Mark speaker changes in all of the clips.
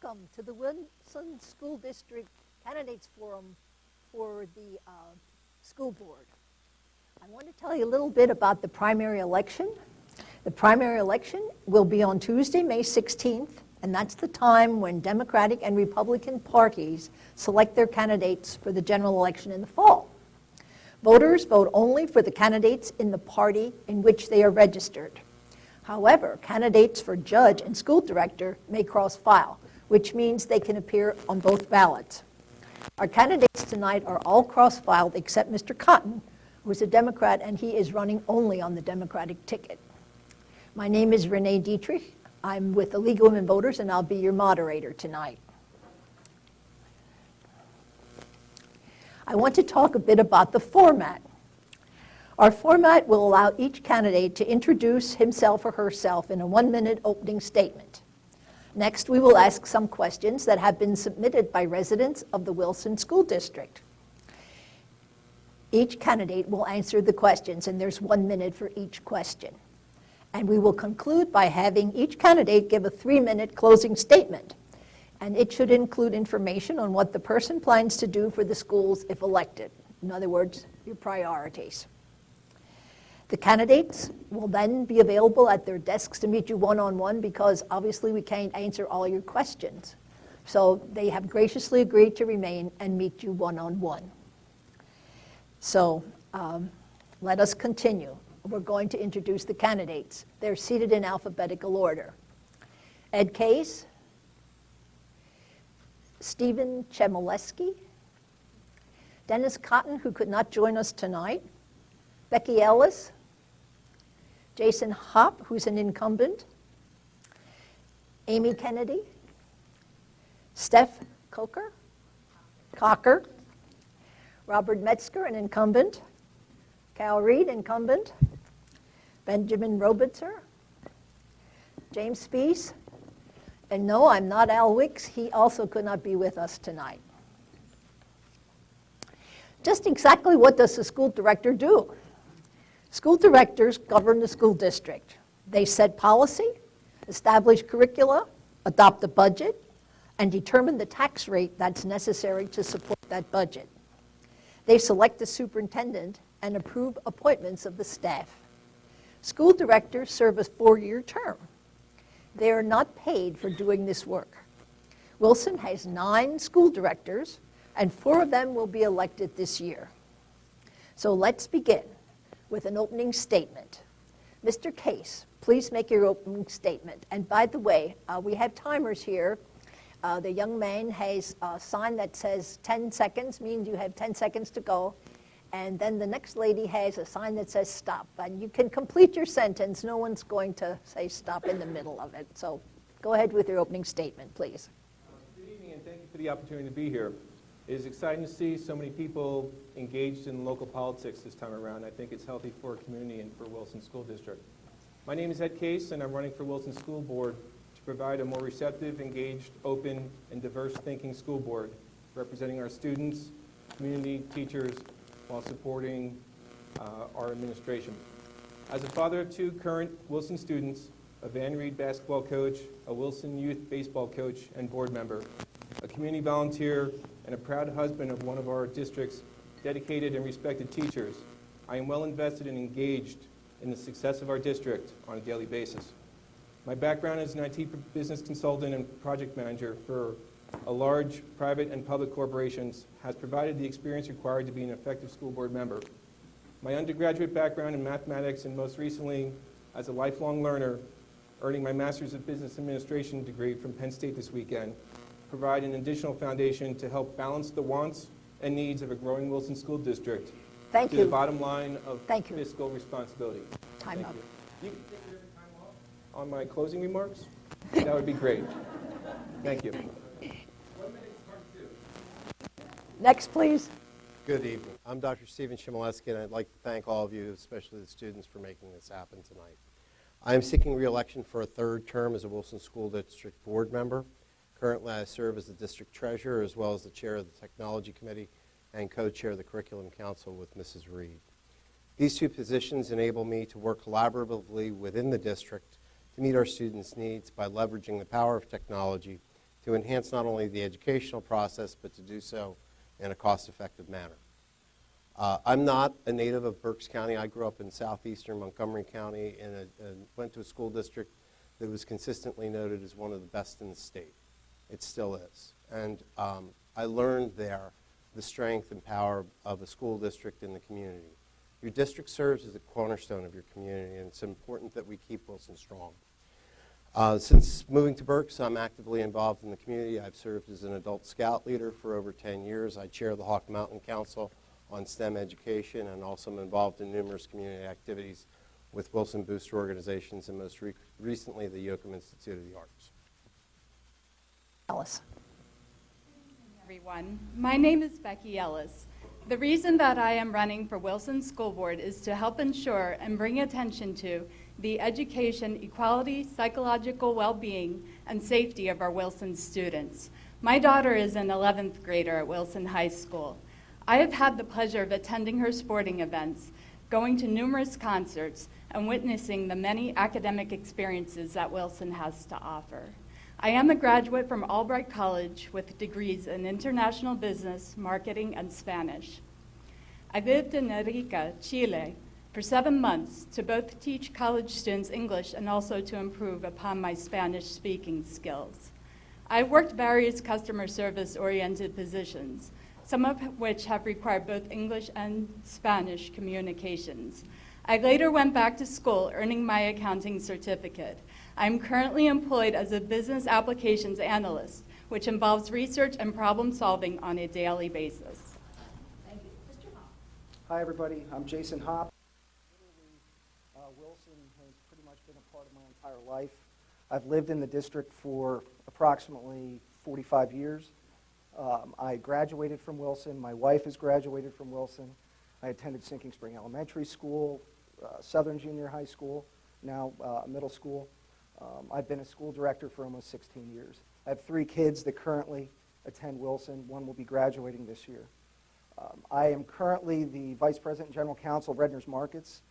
Speaker 1: Welcome to the Wilson School District Candidates Forum for the school board. I want to tell you a little bit about the primary election. The primary election will be on Tuesday, May 16th, and that's the time when Democratic and Republican parties select their candidates for the general election in the fall. Voters vote only for the candidates in the party in which they are registered. However, candidates for judge and school director may cross-file, which means they can appear on both ballots. Our candidates tonight are all cross-filed except Mr. Cotton, who is a Democrat, and he is running only on the Democratic ticket. My name is Renee Dietrich. I'm with the League of Women Voters, and I'll be your moderator tonight. I want to talk a bit about the format. Our format will allow each candidate to introduce himself or herself in a 1-minute opening statement. Next, we will ask some questions that have been submitted by residents of the Wilson School District. Each candidate will answer the questions, and there's 1 minute for each question. And we will conclude by having each candidate give a 3-minute closing statement. And it should include information on what the person plans to do for the schools if elected. In other words, your priorities. The candidates will then be available at their desks to meet you one-on-one because obviously we can't answer all your questions. So they have graciously agreed to remain and meet you one-on-one. So let us continue. We're going to introduce the candidates. They're seated in alphabetical order. Ed Case, Stephen Chmielewski, Dennis Cotton, who could not join us tonight, Becky Ellis, Jason Hopp, who's an incumbent, Amy Kennedy, Steph Cocker, Robert Metzger, an incumbent, Cal Reed, incumbent, Benjamin Robitzer, James Spees, and no, I'm not Al Wicks. He also could not be with us tonight. Just exactly what does the school director do? School directors govern the school district. They set policy, establish curricula, adopt a budget, and determine the tax rate that's necessary to support that budget. They select the superintendent and approve appointments of the staff. School directors serve a 4-year term. They are not paid for doing this work. Wilson has 9 school directors, and 4 of them will be elected this year. So let's begin with an opening statement. Mr. Case, please make your opening statement. And by the way, we have timers here. The young man has a sign that says 10 seconds, means you have 10 seconds to go. And then the next lady has a sign that says stop. And you can complete your sentence. No one's going to say stop in the middle of it. So go ahead with your opening statement, please.
Speaker 2: Good evening, and thank you for the opportunity to be here. It is exciting to see so many people engaged in local politics this time around. I think it's healthy for our community and for Wilson School District. My name is Ed Case, and I'm running for Wilson School Board to provide a more receptive, engaged, open, and diverse thinking school board representing our students, community, teachers, while supporting our administration. As a father of 2 current Wilson students, a Van Reed basketball coach, a Wilson youth baseball coach and board member, a community volunteer, and a proud husband of one of our district's dedicated and respected teachers, I am well invested and engaged in the success of our district on a daily basis. My background as an IT business consultant and project manager for a large private and public corporations has provided the experience required to be an effective school board member. My undergraduate background in mathematics and most recently as a lifelong learner, earning my Master's of Business Administration degree from Penn State this weekend, provide an additional foundation to help balance the wants and needs of a growing Wilson School District to the bottom line of fiscal responsibility.
Speaker 1: Time up.
Speaker 2: You can take your time off on my closing remarks? That would be great. Thank you. 1 minute, part 2.
Speaker 1: Next, please.
Speaker 3: Good evening. I'm Dr. Stephen Chmielewski, and I'd like to thank all of you, especially the students, for making this happen tonight. I am seeking re-election for a 3rd term as a Wilson School District board member. Currently, I serve as the district treasurer as well as the chair of the technology committee and co-chair of the curriculum council with Mrs. Reed. These 2 positions enable me to work collaboratively within the district to meet our students' needs by leveraging the power of technology to enhance not only the educational process, but to do so in a cost-effective manner. I'm not a native of Berks County. I grew up in southeastern Montgomery County and went to a school district that was consistently noted as one of the best in the state. It still is. And I learned there the strength and power of a school district in the community. Your district serves as a cornerstone of your community, and it's important that we keep Wilson strong. Since moving to Berks, I'm actively involved in the community. I've served as an adult scout leader for over 10 years. I chair the Hawk Mountain Council on STEM education, and also am involved in numerous community activities with Wilson booster organizations, and most recently the Yoakum Institute of the Arts.
Speaker 1: Alice.
Speaker 4: Everyone, my name is Becky Ellis. The reason that I am running for Wilson School Board is to help ensure and bring attention to the education, equality, psychological well-being, and safety of our Wilson students. My daughter is an 11th grader at Wilson High School. I have had the pleasure of attending her sporting events, going to numerous concerts, and witnessing the many academic experiences that Wilson has to offer. I am a graduate from Albright College with degrees in international business, marketing, and Spanish. I lived in Arica, Chile, for 7 months to both teach college students English and also to improve upon my Spanish speaking skills. I worked various customer service-oriented positions, some of which have required both English and Spanish communications. I later went back to school, earning my accounting certificate. I'm currently employed as a business applications analyst, which involves research and problem solving on a daily basis.
Speaker 1: Thank you. Mr. Hall.
Speaker 5: Hi, everybody. I'm Jason Hopp. Wilson has pretty much been a part of my entire life. I've lived in the district for approximately 45 years. I graduated from Wilson. My wife has graduated from Wilson. I attended Sinking Spring Elementary School, Southern Junior High School, now middle school. I've been a school director for almost 16 years. I have 3 kids that currently attend Wilson. One will be graduating this year. I am currently the Vice President and General Counsel of Redner's Markets.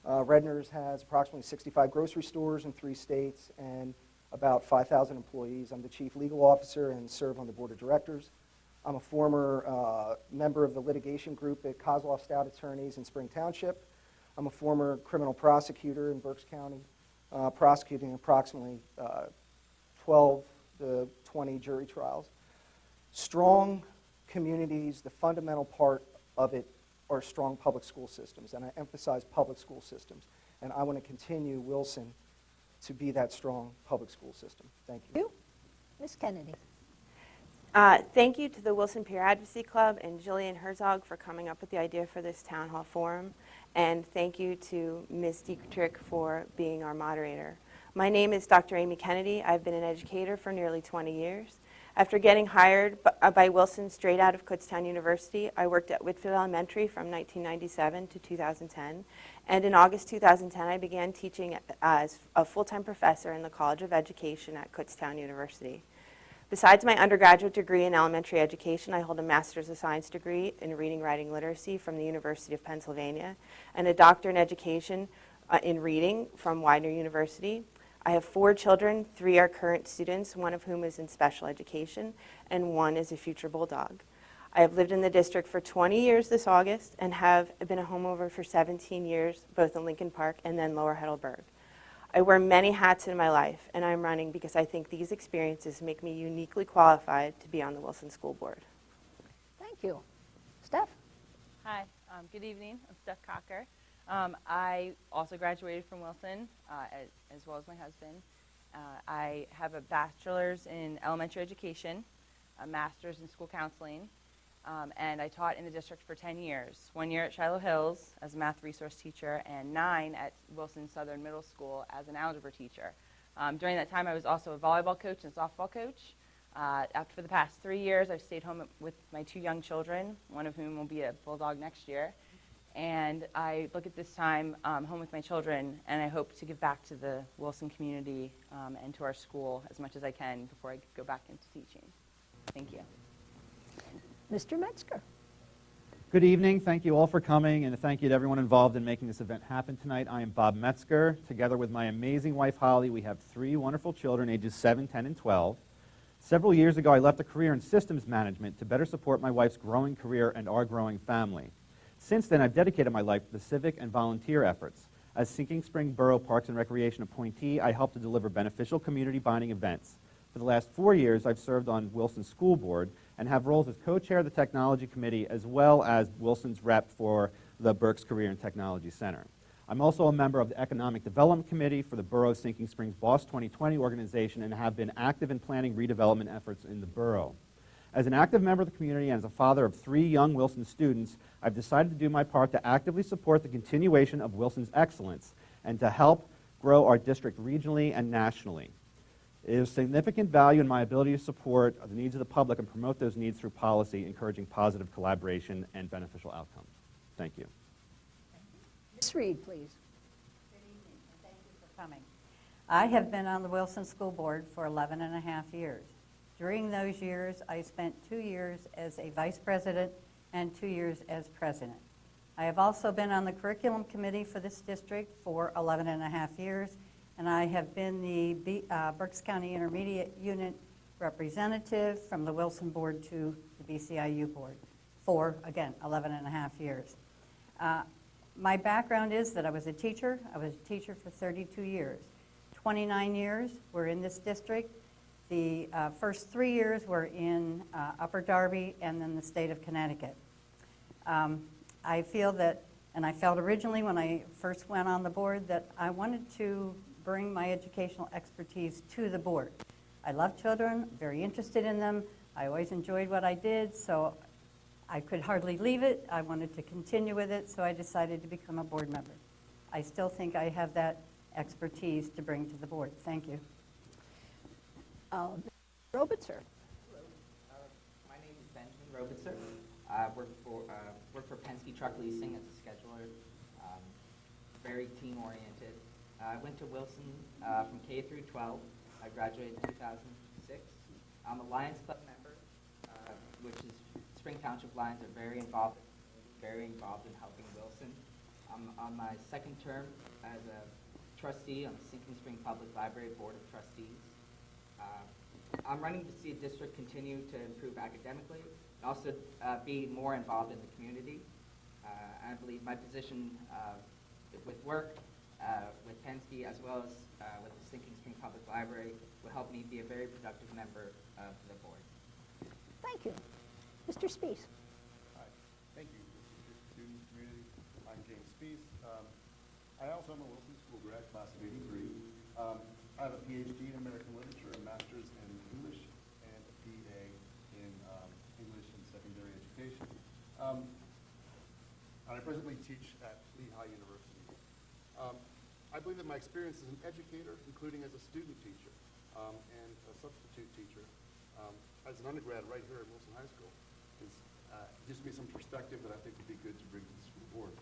Speaker 5: Redner's has approximately 65 grocery stores in 3 states and about 5,000 employees. I'm the Chief Legal Officer and serve on the Board of Directors. I'm a former member of the litigation group at Kozloff Stout Attorneys in Spring Township. I'm a former criminal prosecutor in Berks County, prosecuting approximately 12 to 20 jury trials. Strong communities, the fundamental part of it are strong public school systems, and I emphasize public school systems. And I want to continue Wilson to be that strong public school system. Thank you.
Speaker 1: Ms. Kennedy.
Speaker 6: Thank you to the Wilson Peer Advocacy Club and Jillian Herzog for coming up with the idea for this town hall forum. And thank you to Ms. Dietrich for being our moderator. My name is Dr. Amy Kennedy. I've been an educator for nearly 20 years. After getting hired by Wilson straight out of Kutztown University, I worked at Whitfield Elementary from 1997 to 2010. And in August 2010, I began teaching as a full-time professor in the College of Education at Kutztown University. Besides my undergraduate degree in elementary education, I hold a Master's of Science degree in Reading, Writing, Literacy from the University of Pennsylvania and a Doctor in Education in Reading from Widener University. I have 4 children. 3 are current students, one of whom is in special education, and 1 is a future Bulldog. I have lived in the district for 20 years this August and have been a homeowner for 17 years, both in Lincoln Park and then Lower Heidelberg. I wear many hats in my life, and I'm running because I think these experiences make me uniquely qualified to be on the Wilson School Board.
Speaker 1: Thank you. Steph?
Speaker 7: Hi, good evening. I'm Steph Cocker. I also graduated from Wilson, as well as my husband. I have a bachelor's in elementary education, a master's in school counseling, and I taught in the district for 10 years. 1 year at Shiloh Hills as a math resource teacher and 9 at Wilson Southern Middle School as an algebra teacher. During that time, I was also a volleyball coach and softball coach. For the past 3 years, I've stayed home with my 2 young children, one of whom will be a Bulldog next year. And I look at this time home with my children, and I hope to give back to the Wilson community and to our school as much as I can before I go back into teaching. Thank you.
Speaker 1: Mr. Metzger.
Speaker 8: Good evening. Thank you all for coming, and thank you to everyone involved in making this event happen tonight. I am Bob Metzger. Together with my amazing wife, Holly, we have 3 wonderful children, ages 7, 10, and 12. Several years ago, I left a career in systems management to better support my wife's growing career and our growing family. Since then, I've dedicated my life to the civic and volunteer efforts. As Sinking Spring Borough Parks and Recreation appointee, I help to deliver beneficial community bonding events. For the last 4 years, I've served on Wilson's school board and have roles as co-chair of the technology committee as well as Wilson's rep for the Berks Career and Technology Center. I'm also a member of the Economic Development Committee for the Borough's Sinking Springs Boss 2020 organization and have been active in planning redevelopment efforts in the borough. As an active member of the community and as a father of 3 young Wilson students, I've decided to do my part to actively support the continuation of Wilson's excellence and to help grow our district regionally and nationally. It is significant value in my ability to support the needs of the public and promote those needs through policy, encouraging positive collaboration and beneficial outcomes. Thank you.
Speaker 1: Ms. Reed, please.
Speaker 9: Good evening, and thank you for coming. I have been on the Wilson School Board for 11 and a half years. During those years, I spent 2 years as a vice president and 2 years as president. I have also been on the curriculum committee for this district for 11 and a half years, and I have been the Berks County Intermediate Unit representative from the Wilson Board to the BCIU Board for, again, 11 and a half years. My background is that I was a teacher. I was a teacher for 32 years. 29 years were in this district. The first 3 years were in Upper Darby and then the state of Connecticut. I feel that, and I felt originally when I first went on the board, that I wanted to bring my educational expertise to the board. I love children, very interested in them. I always enjoyed what I did, so I could hardly leave it. I wanted to continue with it, so I decided to become a board member. I still think I have that expertise to bring to the board. Thank you.
Speaker 1: Robitzer.
Speaker 10: My name is Benjamin Robitzer. I work for Penske Truck Leasing as a scheduler. Very team-oriented. I went to Wilson from K through 12. I graduated in 2006. I'm a Lions Club member, which is Spring Township Lions are very involved in helping Wilson. I'm on my second term as a trustee on the Sinking Spring Public Library Board of Trustees. I'm running to see a district continue to improve academically and also be more involved in the community. I believe my position with work with Penske as well as with the Sinking Spring Public Library will help me be a very productive member of the board.
Speaker 1: Thank you. Mr. Spees.
Speaker 11: Hi. Thank you, student community. I'm James Spees. I also am a Wilson School grad, class of '83. I have a PhD in American Literature, a master's in English, and a BA in English and secondary education. And I presently teach at Lehigh University. I believe that my experience as an educator, including as a student teacher and a substitute teacher, as an undergrad right here at Wilson High School, gives me some perspective that I think would be good to bring to the school board.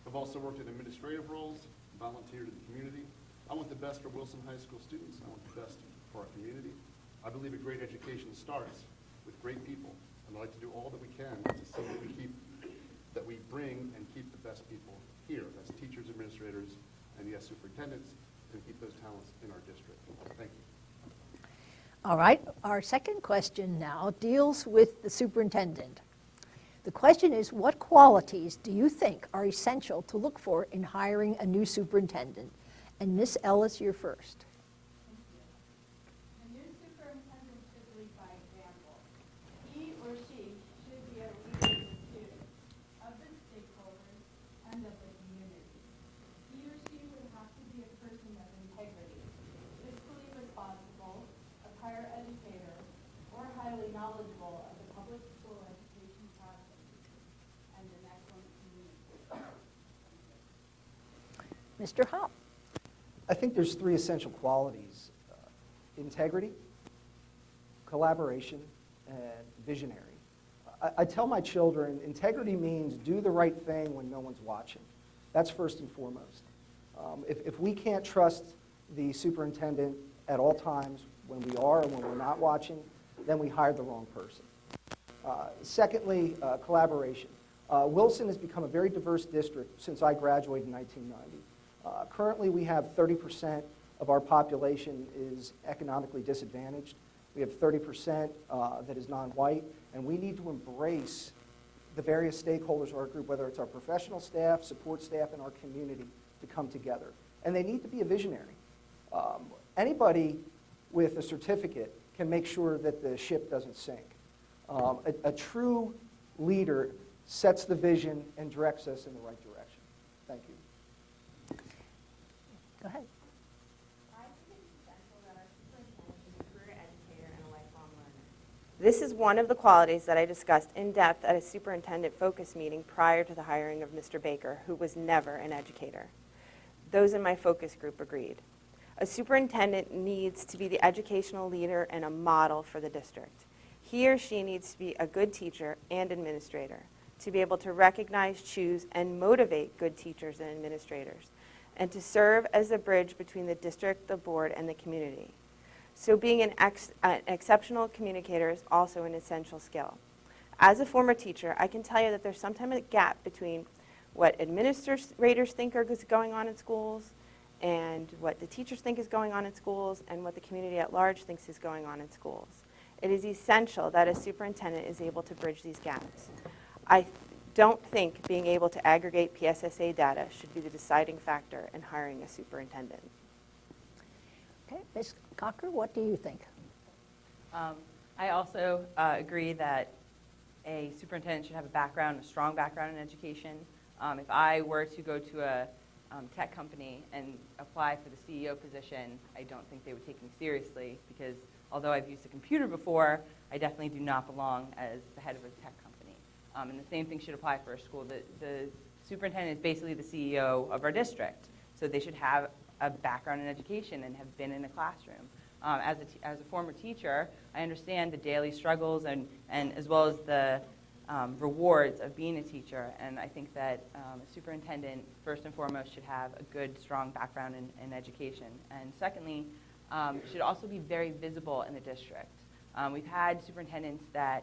Speaker 11: I've also worked in administrative roles, volunteered in the community. I want the best for Wilson High School students. I want the best for our community. I believe a great education starts with great people, and I'd like to do all that we can to see that we bring and keep the best people here. That's teachers, administrators, and yes, superintendents, and keep those talents in our district. Thank you.
Speaker 1: All right, our second question now deals with the superintendent. The question is, what qualities do you think are essential to look for in hiring a new superintendent? And Ms. Ellis, you're first.
Speaker 4: The new superintendent should lead by example. He or she should be a leader of the students, of the stakeholders, and of the community. He or she would have to be a person of integrity, fiscally responsible, a prior educator, or highly knowledgeable of the public school education process, and an excellent communicator.
Speaker 1: Mr. Hopp.
Speaker 5: I think there's 3 essential qualities: integrity, collaboration, and visionary. I tell my children, integrity means do the right thing when no one's watching. That's first and foremost. If we can't trust the superintendent at all times when we are and when we're not watching, then we hired the wrong person. Secondly, collaboration. Wilson has become a very diverse district since I graduated in 1990. Currently, we have 30% of our population is economically disadvantaged, We have 30% that is non-white, and we need to embrace the various stakeholders of our group, whether it's our professional staff, support staff, and our community, to come together. And they need to be a visionary. Anybody with a certificate can make sure that the ship doesn't sink. A true leader sets the vision and directs us in the right direction. Thank you.
Speaker 1: Go ahead.
Speaker 6: I think it's essential that our superintendent is a career educator and a lifelong learner. This is one of the qualities that I discussed in depth at a superintendent focus meeting prior to the hiring of Mr. Baker, who was never an educator. Those in my focus group agreed. A superintendent needs to be the educational leader and a model for the district. He or she needs to be a good teacher and administrator, to be able to recognize, choose, and motivate good teachers and administrators, and to serve as a bridge between the district, the board, and the community. So being an exceptional communicator is also an essential skill. As a former teacher, I can tell you that there's sometimes a gap between what administrators think is going on in schools and what the teachers think is going on in schools and what the community at large thinks is going on in schools. It is essential that a superintendent is able to bridge these gaps. I don't think being able to aggregate PSSA data should be the deciding factor in hiring a superintendent.
Speaker 1: Okay, Ms. Cocker, what do you think?
Speaker 7: I also agree that a superintendent should have a strong background in education. If I were to go to a tech company and apply for the CEO position, I don't think they would take me seriously because although I've used a computer before, I definitely do not belong as the head of a tech company. And the same thing should apply for a school. The superintendent is basically the CEO of our district, so they should have a background in education and have been in a classroom. As a former teacher, I understand the daily struggles and as well as the rewards of being a teacher, and I think that a superintendent, first and foremost, should have a good, strong background in education. And secondly, should also be very visible in the district. We've had superintendents that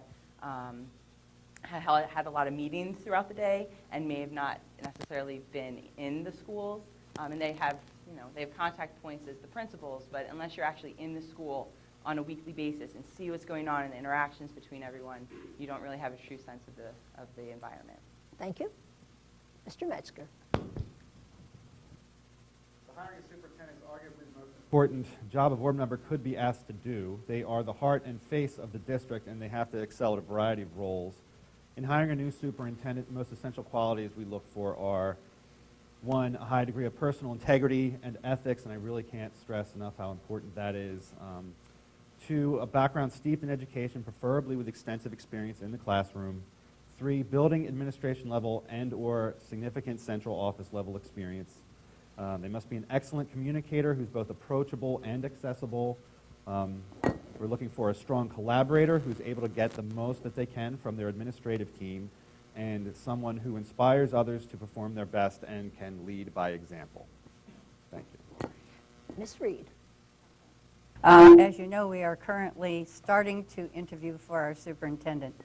Speaker 7: had a lot of meetings throughout the day and may have not necessarily been in the schools, and they have contact points as the principals, but unless you're actually in the school on a weekly basis and see what's going on in the interactions between everyone, you don't really have a true sense of the environment.
Speaker 1: Thank you. Mr. Metzger.
Speaker 11: The hiring of superintendent is arguably the most
Speaker 8: Important job a board member could be asked to do. They are the heart and face of the district, and they have to excel at a variety of roles. In hiring a new superintendent, the most essential qualities we look for are, one, a high degree of personal integrity and ethics, and I really can't stress enough how important that is. Two, a background steeped in education, preferably with extensive experience in the classroom. Three, building administration level and or significant central office level experience. They must be an excellent communicator who's both approachable and accessible. We're looking for a strong collaborator who's able to get the most that they can from their administrative team, and someone who inspires others to perform their best and can lead by example. Thank you.
Speaker 1: Ms. Reed.
Speaker 9: As you know, we are currently starting to interview for our superintendent.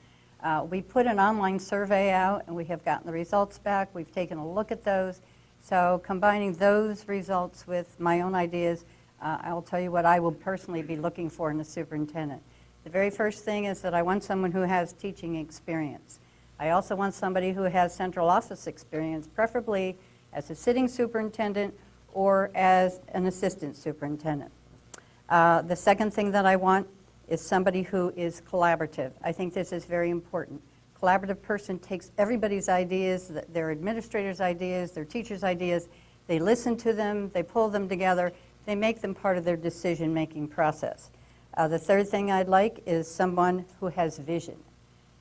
Speaker 9: We put an online survey out, and we have gotten the results back. We've taken a look at those. So combining those results with my own ideas, I will tell you what I will personally be looking for in a superintendent. The very first thing is that I want someone who has teaching experience. I also want somebody who has central office experience, preferably as a sitting superintendent or as an assistant superintendent. The second thing that I want is somebody who is collaborative. I think this is very important. Collaborative person takes everybody's ideas, their administrators' ideas, their teachers' ideas, they listen to them, they pull them together, they make them part of their decision-making process. The third thing I'd like is someone who has vision,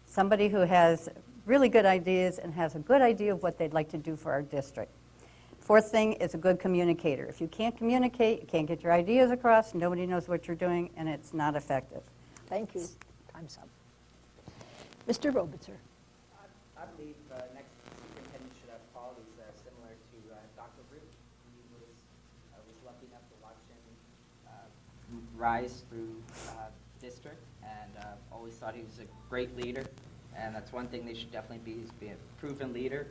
Speaker 9: somebody who has really good ideas and has a good idea of what they'd like to do for our district. Fourth thing is a good communicator. If you can't communicate, you can't get your ideas across, nobody knows what you're doing, and it's not effective.
Speaker 1: Thank you. Time's up. Mr. Robitzer.
Speaker 10: I believe next superintendent should have qualities that are similar to Dr. Root. I was lucky enough to watch him rise through district, and always thought he was a great leader. And that's one thing they should definitely be a proven leader.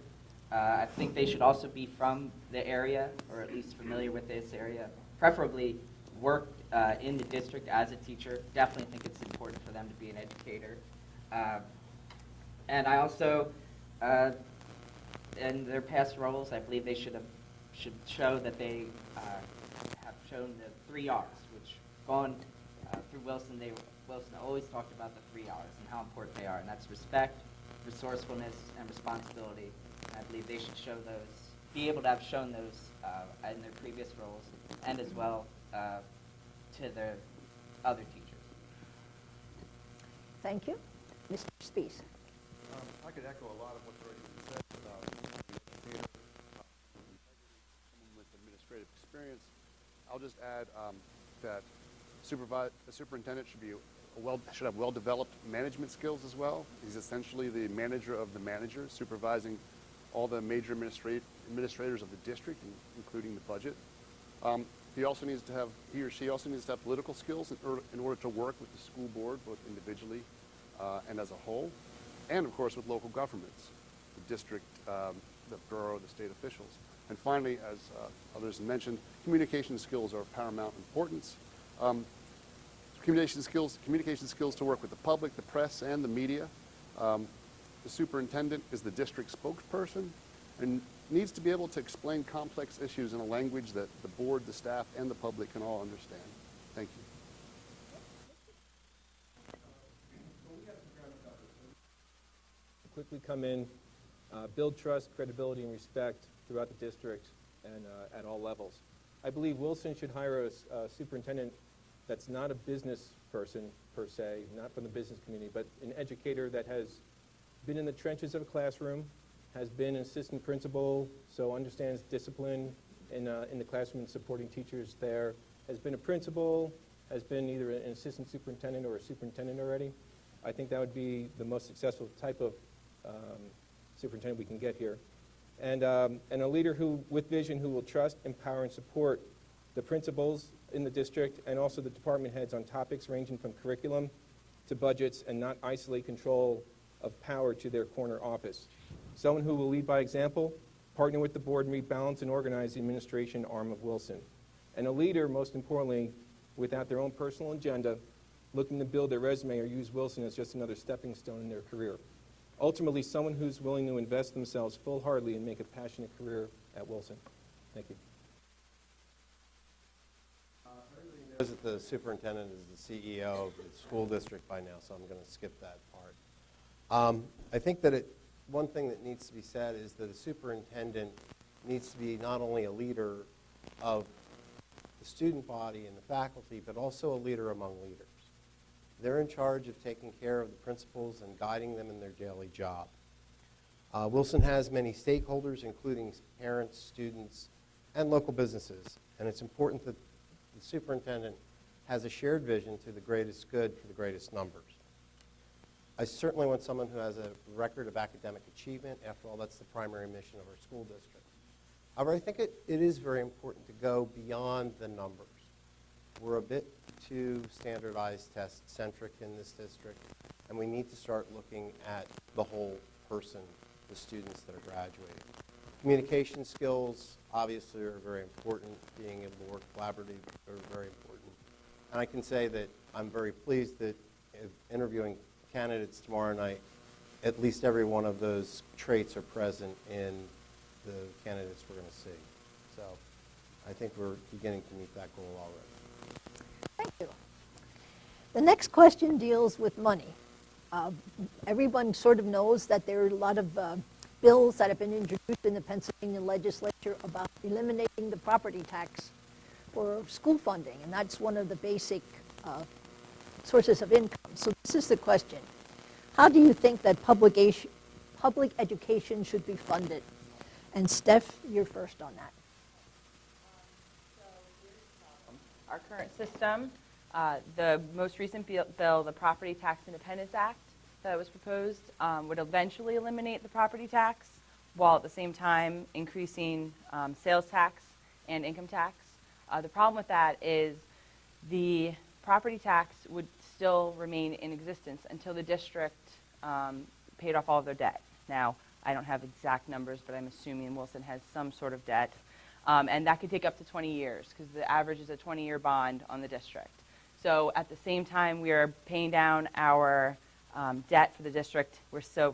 Speaker 10: I think they should also be from the area, or at least familiar with this area, preferably worked in the district as a teacher. Definitely think it's important for them to be an educator. And I also, in their past roles, I believe they should show that they have shown the 3 R's, which going through Wilson, Wilson always talked about the 3 R's and how important they are, and that's respect, resourcefulness, and responsibility. And I believe they should show those, be able to have shown those in their previous roles, and as well to their other teachers.
Speaker 1: Thank you. Mr. Spees.
Speaker 11: I could echo a lot of what's already been said about the educator, someone with administrative experience. I'll just add that the superintendent should have well-developed management skills as well. He's essentially the manager of the managers, supervising all the major administrators of the district, including the budget. He or she also needs to have political skills in order to work with the school board, both individually and as a whole, and of course with local governments, the district, the borough, the state officials. And finally, as others mentioned, communication skills are of paramount importance. Communication skills to work with the public, the press, and the media. The superintendent is the district spokesperson and needs to be able to explain complex issues in a language that the board, the staff, and the public can all understand. Thank you.
Speaker 2: Quickly come in, build trust, credibility, and respect throughout the district and at all levels. I believe Wilson should hire a superintendent that's not a business person per se, not from the business community, but an educator that has been in the trenches of a classroom, has been an assistant principal, so understands discipline in the classroom and supporting teachers there, has been a principal, has been either an assistant superintendent or a superintendent already. I think that would be the most successful type of superintendent we can get here. And a leader with vision who will trust, empower, and support the principals in the district and also the department heads on topics ranging from curriculum to budgets and not isolate control of power to their corner office. Someone who will lead by example, partner with the board and rebalance and organize the administration arm of Wilson. And a leader, most importantly, without their own personal agenda, looking to build their resume or use Wilson as just another stepping stone in their career. Ultimately, someone who's willing to invest themselves full-heartedly and make a passionate career at Wilson. Thank you.
Speaker 3: Everybody knows that the superintendent is the CEO of the school district by now, so I'm going to skip that part. I think that one thing that needs to be said is that a superintendent needs to be not only a leader of the student body and the faculty, but also a leader among leaders. They're in charge of taking care of the principals and guiding them in their daily job. Wilson has many stakeholders, including parents, students, and local businesses, and it's important that the superintendent has a shared vision to the greatest good for the greatest numbers. I certainly want someone who has a record of academic achievement. After all, that's the primary mission of our school district. However, I think it is very important to go beyond the numbers. We're a bit too standardized test-centric in this district, and we need to start looking at the whole person, the students that are graduating. Communication skills, obviously, are very important. Being able to work collaboratively are very important. And I can say that I'm very pleased that interviewing candidates tomorrow night, at least every one of those traits are present in the candidates we're going to see. So I think we're beginning to meet that goal already.
Speaker 1: Thank you. The next question deals with money. Everyone sort of knows that there are a lot of bills that have been introduced in the Pennsylvania legislature about eliminating the property tax for school funding, and that's one of the basic sources of income. So this is the question. How do you think that public education should be funded? And Steph, you're first on that.
Speaker 7: Our current system, the most recent bill, the Property Tax Independence Act that was proposed, would eventually eliminate the property tax while at the same time increasing sales tax and income tax. The problem with that is the property tax would still remain in existence until the district paid off all of their debt. Now, I don't have exact numbers, but I'm assuming Wilson has some sort of debt. And that could take up to 20 years because the average is a 20-year bond on the district. So at the same time, we are paying down our debt for the district. We're still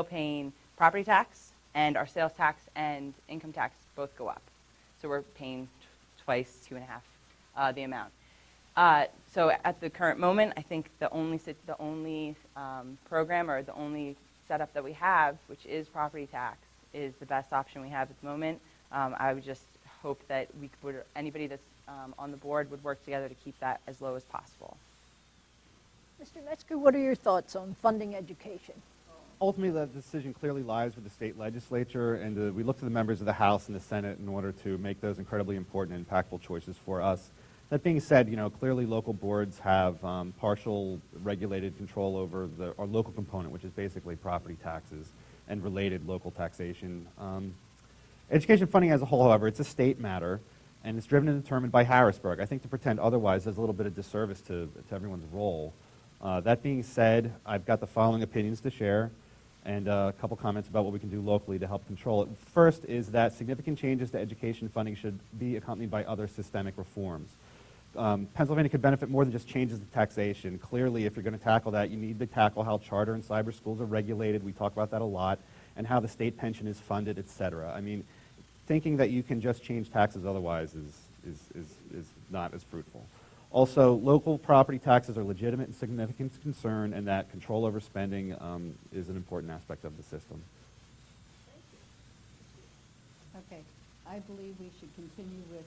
Speaker 7: paying property tax, and our sales tax and income tax both go up. So we're paying twice, 2.5 the amount. So at the current moment, I think the only program or the only setup that we have, which is property tax, is the best option we have at the moment. I would just hope that anybody that's on the board would work together to keep that as low as possible.
Speaker 1: Mr. Metzger, what are your thoughts on funding education?
Speaker 8: Ultimately, that decision clearly lies with the state legislature, and we look to the members of the House and the Senate in order to make those incredibly important and impactful choices for us. That being said, clearly local boards have partial regulated control over our local component, which is basically property taxes and related local taxation. Education funding as a whole, however, it's a state matter, and it's driven and determined by Harrisburg. I think to pretend otherwise is a little bit of disservice to everyone's role. That being said, I've got the following opinions to share and a couple comments about what we can do locally to help control it. First is that significant changes to education funding should be accompanied by other systemic reforms. Pennsylvania could benefit more than just changes to taxation. Clearly, if you're going to tackle that, you need to tackle how charter and cyber schools are regulated. We talk about that a lot, and how the state pension is funded, et cetera. I mean, thinking that you can just change taxes otherwise is not as fruitful. Also, local property taxes are legitimate and significant concern, and that control over spending is an important aspect of the system.
Speaker 9: Okay, I believe we should continue with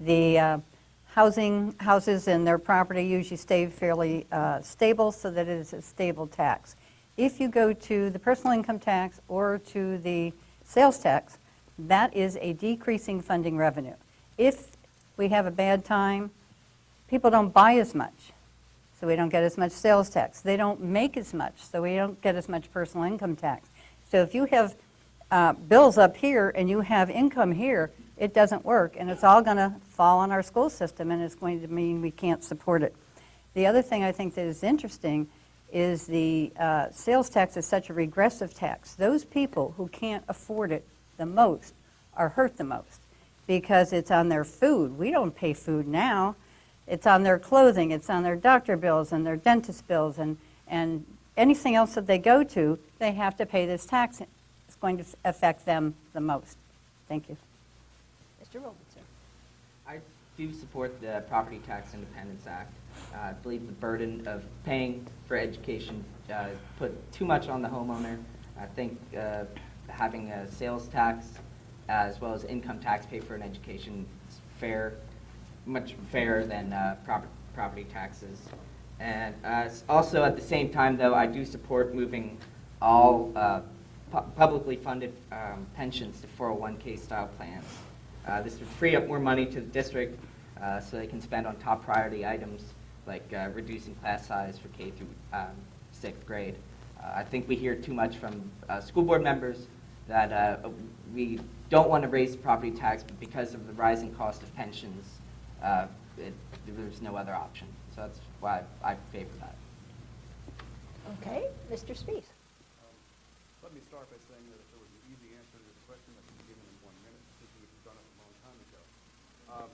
Speaker 9: the houses and their property usually stay fairly stable so that it is a stable tax. If you go to the personal income tax or to the sales tax, that is a decreasing funding revenue. If we have a bad time, people don't buy as much, so we don't get as much sales tax. They don't make as much, so we don't get as much personal income tax. So if you have bills up here and you have income here, it doesn't work, and it's all going to fall on our school system, and it's going to mean we can't support it. The other thing I think that is interesting is the sales tax is such a regressive tax. Those people who can't afford it the most are hurt the most because it's on their food. We don't pay food now. It's on their clothing, it's on their doctor bills and their dentist bills, and anything else that they go to, they have to pay this tax. It's going to affect them the most. Thank you.
Speaker 1: Mr. Robinson.
Speaker 10: I do support the Property Tax Independence Act. I believe the burden of paying for education put too much on the homeowner. I think having a sales tax as well as income tax pay for an education is fair, much fairer than property taxes. And also at the same time, though, I do support moving all publicly funded pensions to 401k style plans. This would free up more money to the district so they can spend on top priority items like reducing class size for K through 6th grade. I think we hear too much from school board members that we don't want to raise the property tax, but because of the rising cost of pensions, there's no other option. So that's why I favor that.
Speaker 1: Okay, Mr. Spieth.
Speaker 11: Let me start by saying that if there was an easy answer to this question that could be given in 1 minute, I think we would have done it a long time ago.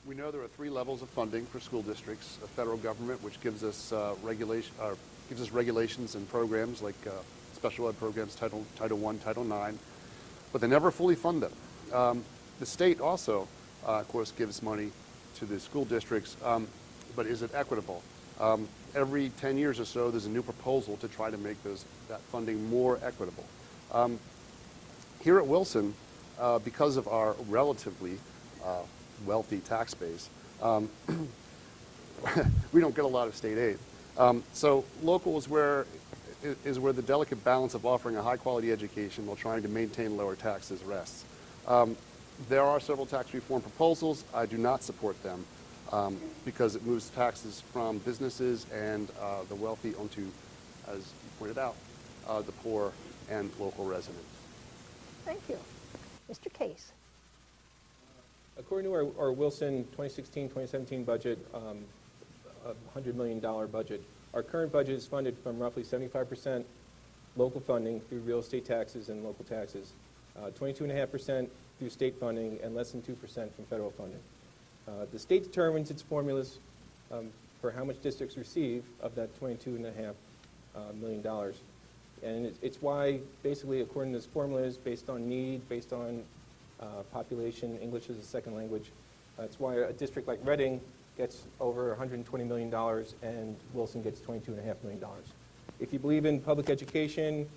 Speaker 11: We know there are 3 levels of funding for school districts: a federal government, which gives us regulations and programs like special ed programs, Title I, Title IX, but they never fully fund them. The state also, of course, gives money to the school districts, but is it equitable? Every 10 years or so, there's a new proposal to try to make that funding more equitable. Here at Wilson, because of our relatively wealthy tax base, we don't get a lot of state aid. So local is where the delicate balance of offering a high-quality education while trying to maintain lower taxes rests. There are several tax reform proposals. I do not support them because it moves taxes from businesses and the wealthy onto, as you pointed out, the poor and local residents.
Speaker 1: Thank you. Mr. Case.
Speaker 2: According to our Wilson 2016-2017 budget, a $100 million budget, our current budget is funded from roughly 75% local funding through real estate taxes and local taxes, 22.5% through state funding, and less than 2% from federal funding. The state determines its formulas for how much districts receive of that $22.5 million. And it's why, basically, according to this formula, is based on need, based on population, English as a second language. That's why a district like Reading gets over $120 million and Wilson gets $22.5 million. If you believe in public education,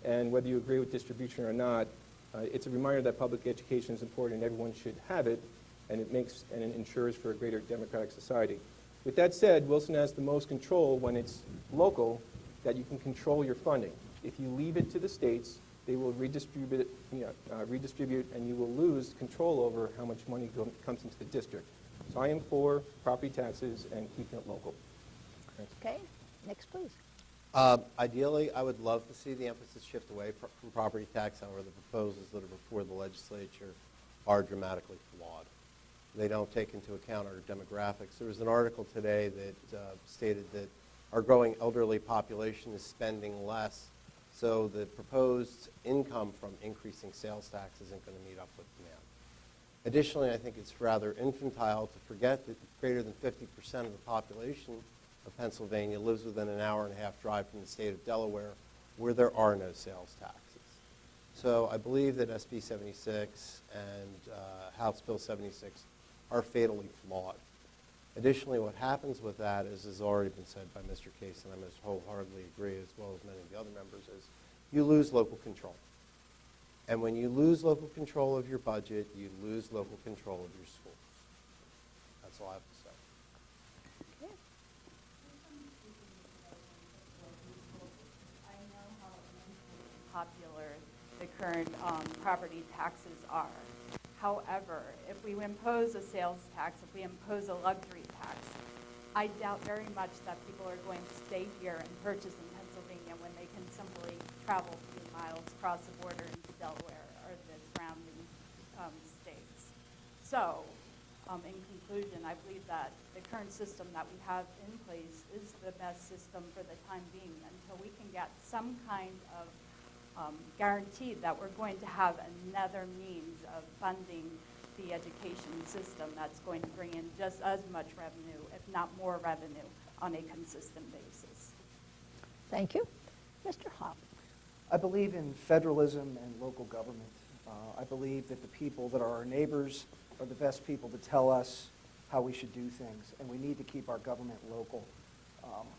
Speaker 2: and whether you agree with distribution or not, it's a reminder that public education is important and everyone should have it, and it ensures for a greater democratic society. With that said, Wilson has the most control when it's local, that you can control your funding. If you leave it to the states, they will redistribute, and you will lose control over how much money comes into the district. So I am for property taxes and keeping it local. Thanks.
Speaker 1: Okay, next please.
Speaker 3: Ideally, I would love to see the emphasis shift away from property tax. However, the proposals that are before the legislature are dramatically flawed. They don't take into account our demographics. There was an article today that stated that our growing elderly population is spending less, so the proposed income from increasing sales tax isn't going to meet up with demand. Additionally, I think it's rather infantile to forget that greater than 50% of the population of Pennsylvania lives within an hour-and-a-half drive from the state of Delaware, where there are no sales taxes. So I believe that SB 76 and House Bill 76 are fatally flawed. Additionally, what happens with that, as has already been said by Mr. Case, and I must wholeheartedly agree, as well as many of the other members, is you lose local control. And when you lose local control of your budget, you lose local control of your schools. That's all I have to say.
Speaker 4: I know how popular the current property taxes are. However, if we impose a sales tax, if we impose a luxury tax, I doubt very much that people are going to stay here and purchase in Pennsylvania when they can simply travel a few miles across the border into Delaware or the surrounding states. So, in conclusion, I believe that the current system that we have in place is the best system for the time being until we can get some kind of guaranteed that we're going to have another means of funding the education system that's going to bring in just as much revenue, if not more revenue, on a consistent basis.
Speaker 1: Thank you. Mr. Hopp.
Speaker 5: I believe in federalism and local government. I believe that the people that are our neighbors are the best people to tell us how we should do things, and we need to keep our government local.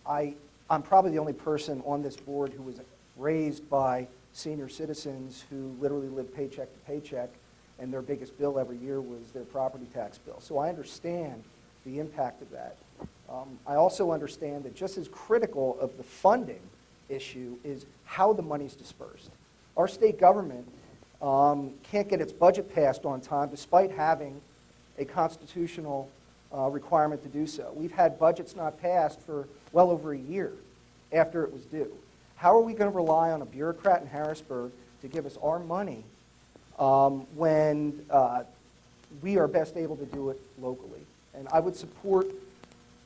Speaker 5: I'm probably the only person on this board who was raised by senior citizens who literally live paycheck to paycheck, and their biggest bill every year was their property tax bill. So I understand the impact of that. I also understand that just as critical of the funding issue is how the money's dispersed. Our state government can't get its budget passed on time despite having a constitutional requirement to do so. We've had budgets not passed for well over a year after it was due. How are we going to rely on a bureaucrat in Harrisburg to give us our money when we are best able to do it locally? And I would support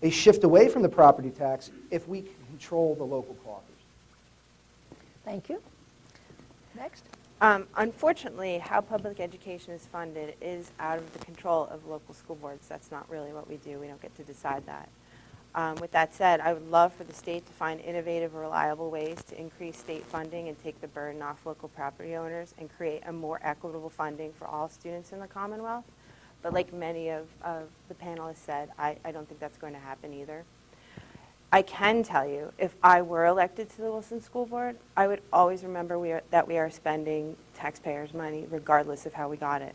Speaker 5: a shift away from the property tax if we can control the local coffers.
Speaker 1: Thank you. Next.
Speaker 6: Unfortunately, how public education is funded is out of the control of local school boards. That's not really what we do. We don't get to decide that. With that said, I would love for the state to find innovative, reliable ways to increase state funding and take the burden off local property owners and create a more equitable funding for all students in the Commonwealth. But like many of the panelists said, I don't think that's going to happen either. I can tell you, if I were elected to the Wilson School Board, I would always remember that we are spending taxpayers' money regardless of how we got it.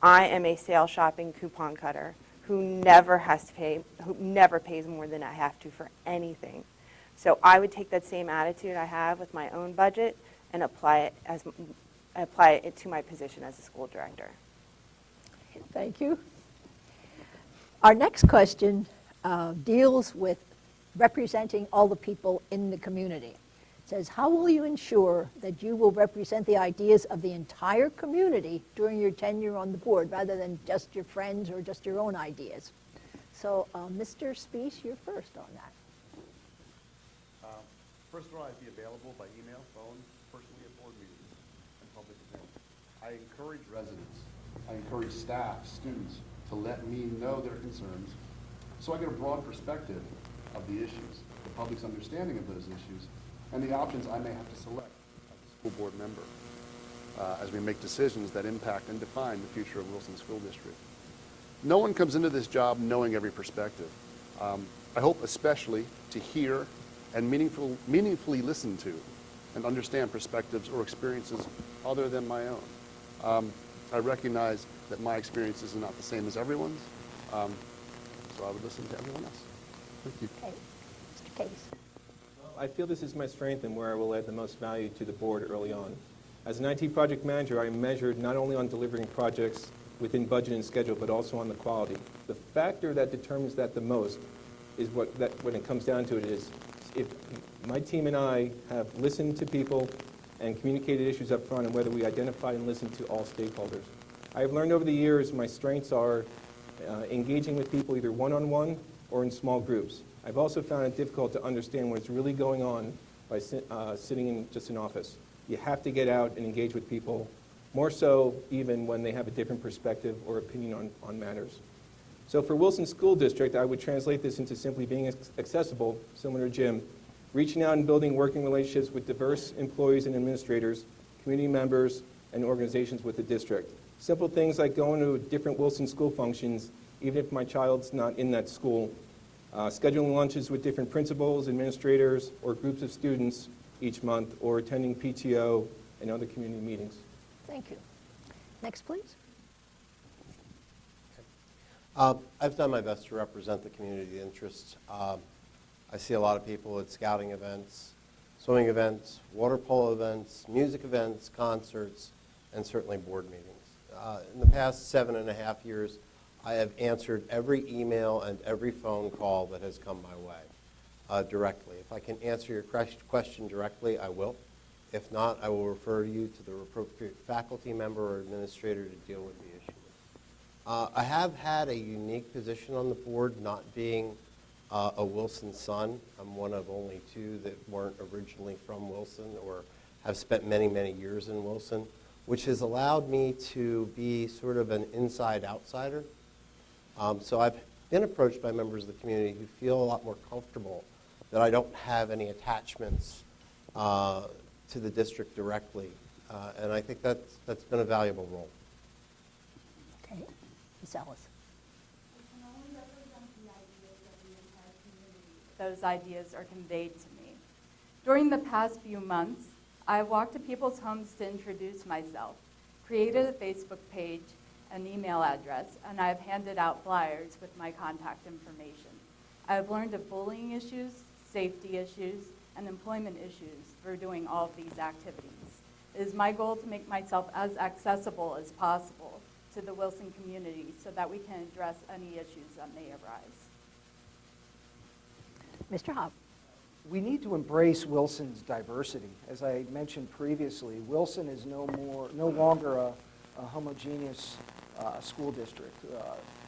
Speaker 6: I am a sale shopping coupon cutter who never has to pay, who never pays more than I have to for anything. So I would take that same attitude I have with my own budget and apply it to my position as a school director.
Speaker 1: Thank you. Our next question deals with representing all the people in the community. It says, how will you ensure that you will represent the ideas of the entire community during your tenure on the board, rather than just your friends or just your own ideas? So, Mr. Spees, you're first on that.
Speaker 11: First of all, I'd be available by email, phone, personally at board meetings and public events. I encourage residents, I encourage staff, students to let me know their concerns so I get a broad perspective of the issues, the public's understanding of those issues, and the options I may have to select as a school board member as we make decisions that impact and define the future of Wilson School District. No one comes into this job knowing every perspective. I hope especially to hear and meaningfully listen to and understand perspectives or experiences other than my own. I recognize that my experiences are not the same as everyone's, so I would listen to everyone else. Thank you.
Speaker 1: Okay. Mr. Case.
Speaker 2: I feel this is my strength and where I will add the most value to the board early on. As an IT project manager, I measured not only on delivering projects within budget and schedule, but also on the quality. The factor that determines that the most is when it comes down to it is if my team and I have listened to people and communicated issues up front and whether we identify and listen to all stakeholders. I have learned over the years my strengths are engaging with people either one-on-one or in small groups. I've also found it difficult to understand what's really going on by sitting in just an office. You have to get out and engage with people, more so even when they have a different perspective or opinion on matters. So for Wilson School District, I would translate this into simply being accessible, similar to Jim, reaching out and building working relationships with diverse employees and administrators, community members, and organizations with the district. Simple things like going to different Wilson school functions, even if my child's not in that school, scheduling lunches with different principals, administrators, or groups of students each month, or attending PTO and other community meetings.
Speaker 1: Thank you. Next, please.
Speaker 3: I've done my best to represent the community interests. I see a lot of people at scouting events, swimming events, water polo events, music events, concerts, and certainly board meetings. In the past 7.5 years, I have answered every email and every phone call that has come my way directly. If I can answer your question directly, I will. If not, I will refer you to the appropriate faculty member or administrator to deal with the issue. I have had a unique position on the board, not being a Wilson son. I'm one of only two that weren't originally from Wilson or have spent many, many years in Wilson, which has allowed me to be sort of an inside outsider. So I've been approached by members of the community who feel a lot more comfortable that I don't have any attachments to the district directly. And I think that's been a valuable role.
Speaker 1: Okay. Ms. Ellis.
Speaker 4: Those ideas are conveyed to me. During the past few months, I walked to people's homes to introduce myself, created a Facebook page, an email address, and I've handed out flyers with my contact information. I've learned of bullying issues, safety issues, and employment issues through doing all of these activities. It is my goal to make myself as accessible as possible to the Wilson community so that we can address any issues that may arise.
Speaker 1: Mr. Hobb.
Speaker 5: We need to embrace Wilson's diversity. As I mentioned previously, Wilson is no longer a homogeneous school district.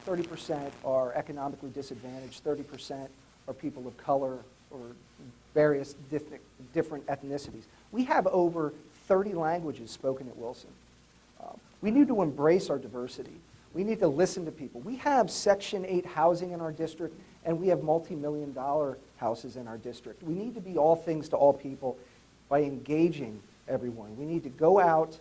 Speaker 5: 30% are economically disadvantaged, 30% are people of color or various different ethnicities. We have over 30 languages spoken at Wilson. We need to embrace our diversity. We need to listen to people. We have Section 8 housing in our district, and we have multi-million-dollar houses in our district. We need to be all things to all people by engaging everyone. We need to go out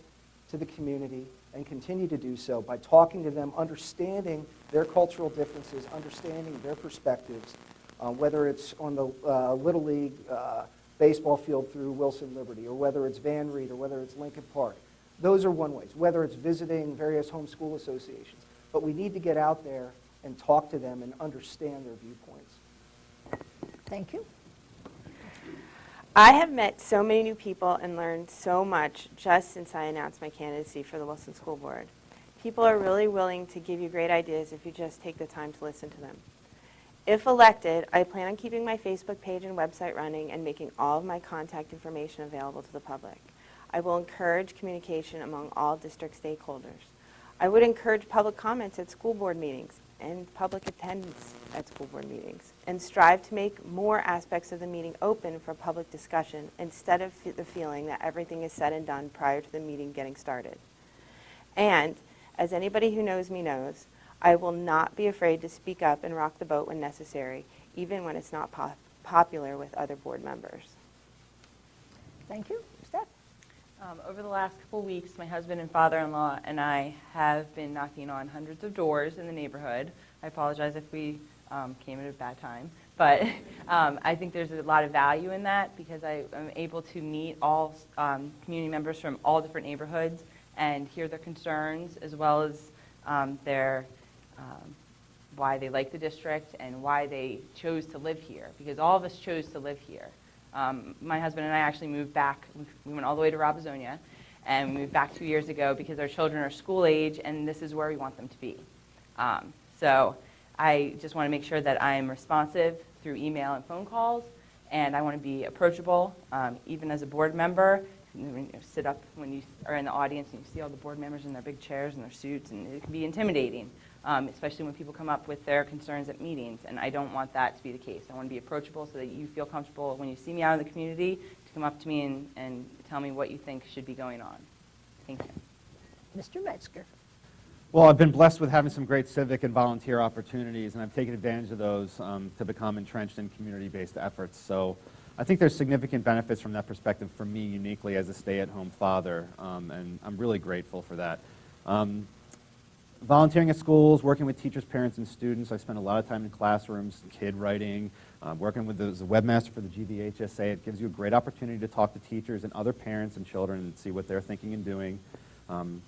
Speaker 5: to the community and continue to do so by talking to them, understanding their cultural differences, understanding their perspectives, whether it's on the Little League baseball field through Wilson Liberty, or whether it's Van Reed, or whether it's Lincoln Park. Those are one ways, whether it's visiting various homeschool associations. But we need to get out there and talk to them and understand their viewpoints.
Speaker 1: Thank you.
Speaker 6: I have met so many new people and learned so much just since I announced my candidacy for the Wilson School Board. People are really willing to give you great ideas if you just take the time to listen to them. If elected, I plan on keeping my Facebook page and website running and making all of my contact information available to the public. I will encourage communication among all district stakeholders. I would encourage public comments at school board meetings. and public attendance at school board meetings, and strive to make more aspects of the meeting open for public discussion instead of the feeling that everything is said and done prior to the meeting getting started. And, as anybody who knows me knows, I will not be afraid to speak up and rock the boat when necessary, even when it's not popular with other board members.
Speaker 1: Thank you. Steph?
Speaker 7: Over the last couple weeks, my husband and father-in-law and I have been knocking on hundreds of doors in the neighborhood. I apologize if we came at a bad time, but I think there's a lot of value in that because I am able to meet all community members from all different neighborhoods and hear their concerns as well as their why they like the district and why they chose to live here, because all of us chose to live here. My husband and I actually moved back. We went all the way to Robesonia, and we moved back 2 years ago because our children are school age, and this is where we want them to be. So I just want to make sure that I'm responsive through email and phone calls, and I want to be approachable, even as a board member. You sit up when you are in the audience and you see all the board members in their big chairs and their suits, and it can be intimidating, especially when people come up with their concerns at meetings, and I don't want that to be the case. I want to be approachable so that you feel comfortable when you see me out in the community to come up to me and tell me what you think should be going on. Thank you.
Speaker 1: Mr. Metzger?
Speaker 8: Well, I've been blessed with having some great civic and volunteer opportunities, and I've taken advantage of those to become entrenched in community-based efforts. So I think there's significant benefits from that perspective for me uniquely as a stay-at-home father, and I'm really grateful for that. Volunteering at schools, working with teachers, parents, and students. I spend a lot of time in classrooms, kid writing, working with the webmaster for the GVHSA. It gives you a great opportunity to talk to teachers and other parents and children and see what they're thinking and doing.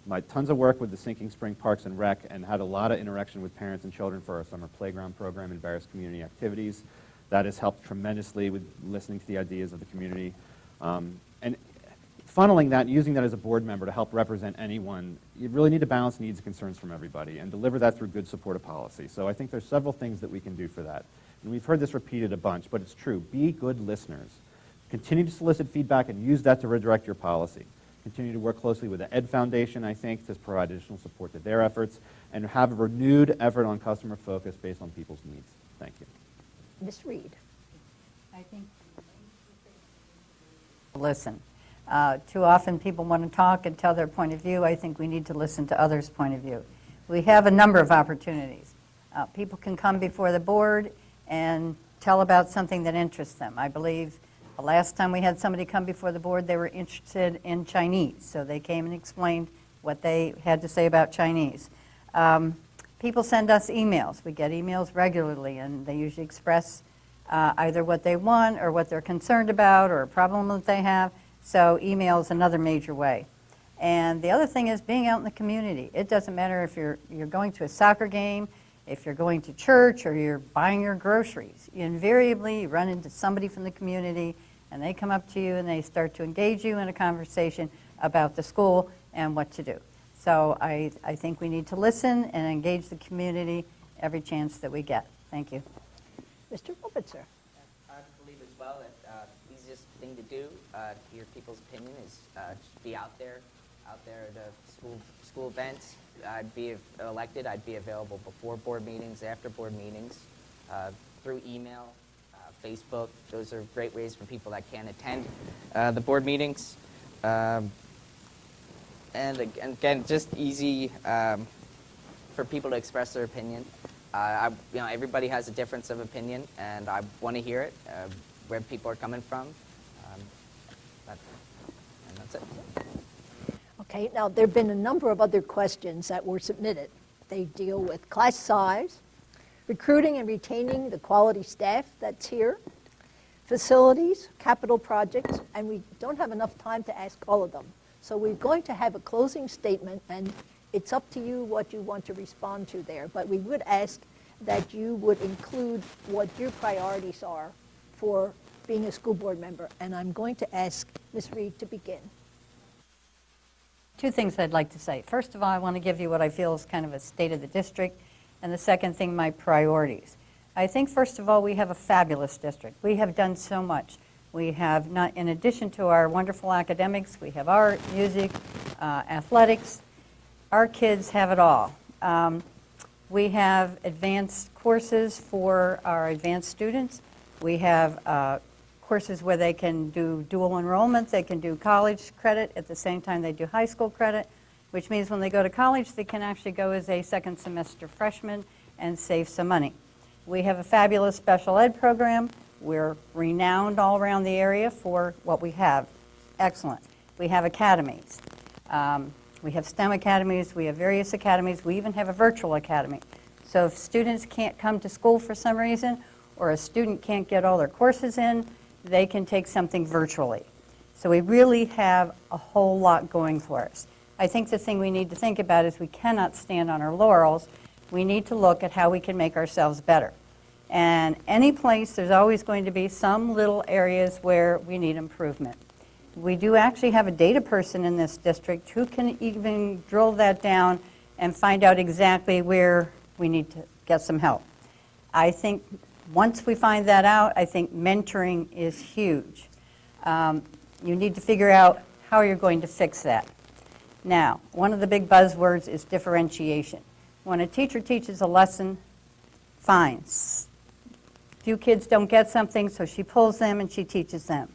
Speaker 8: My tons of work with the Sinking Spring Parks and Rec, and had a lot of interaction with parents and children for our summer playground program and various community activities. That has helped tremendously with listening to the ideas of the community. And funneling that and using that as a board member to help represent anyone, you really need to balance needs and concerns from everybody and deliver that through good supportive policy. So I think there's several things that we can do for that. And we've heard this repeated a bunch, but it's true. Be good listeners. Continue to solicit feedback and use that to redirect your policy. Continue to work closely with the Ed Foundation, I think, to provide additional support to their efforts, and have a renewed effort on customer focus based on people's needs. Thank you.
Speaker 1: Ms. Reed?
Speaker 9: I think listen. Too often people want to talk and tell their point of view. I think we need to listen to others' point of view. We have a number of opportunities. People can come before the board and tell about something that interests them. I believe the last time we had somebody come before the board, they were interested in Chinese, so they came and explained what they had to say about Chinese. People send us emails. We get emails regularly, and they usually express either what they want or what they're concerned about or a problem that they have. So email is another major way. And the other thing is being out in the community. It doesn't matter if you're going to a soccer game, if you're going to church, or you're buying your groceries. You invariably run into somebody from the community, and they come up to you and they start to engage you in a conversation about the school and what to do. So I think we need to listen and engage the community every chance that we get. Thank you.
Speaker 1: Mr. Robitzer?
Speaker 10: I believe as well that the easiest thing to do to hear people's opinion is just be out there at the school events. I'd be elected. I'd be available before board meetings, after board meetings, through email, Facebook. Those are great ways for people that can't attend the board meetings. And again, just easy for people to express their opinion. Everybody has a difference of opinion, and I want to hear it, where people are coming from. And that's it.
Speaker 1: Okay, now there have been a number of other questions that were submitted. They deal with class size, recruiting and retaining the quality staff that's here, facilities, capital projects, and we don't have enough time to ask all of them. So we're going to have a closing statement, and it's up to you what you want to respond to there. But we would ask that you would include what your priorities are for being a school board member. And I'm going to ask Ms. Reed to begin.
Speaker 9: Two things I'd like to say. First of all, I want to give you what I feel is kind of a state of the district, and the second thing, my priorities. I think, first of all, we have a fabulous district. We have done so much. We have, not, in addition to our wonderful academics, we have art, music, athletics. Our kids have it all. We have advanced courses for our advanced students. We have courses where they can do dual enrollment. They can do college credit at the same time they do high school credit, which means when they go to college, they can actually go as a second semester freshman and save some money. We have a fabulous special ed program. We're renowned all around the area for what we have. Excellent. We have academies. We have STEM academies. We have various academies. We even have a virtual academy. So if students can't come to school for some reason, or a student can't get all their courses in, they can take something virtually. So we really have a whole lot going for us. I think the thing we need to think about is we cannot stand on our laurels. We need to look at how we can make ourselves better. And any place, there's always going to be some little areas where we need improvement. We do actually have a data person in this district who can even drill that down and find out exactly where we need to get some help. I think once we find that out, I think mentoring is huge. You need to figure out how you're going to fix that. Now, one of the big buzzwords is differentiation. When a teacher teaches a lesson, fine. Few kids don't get something, so she pulls them and she teaches them.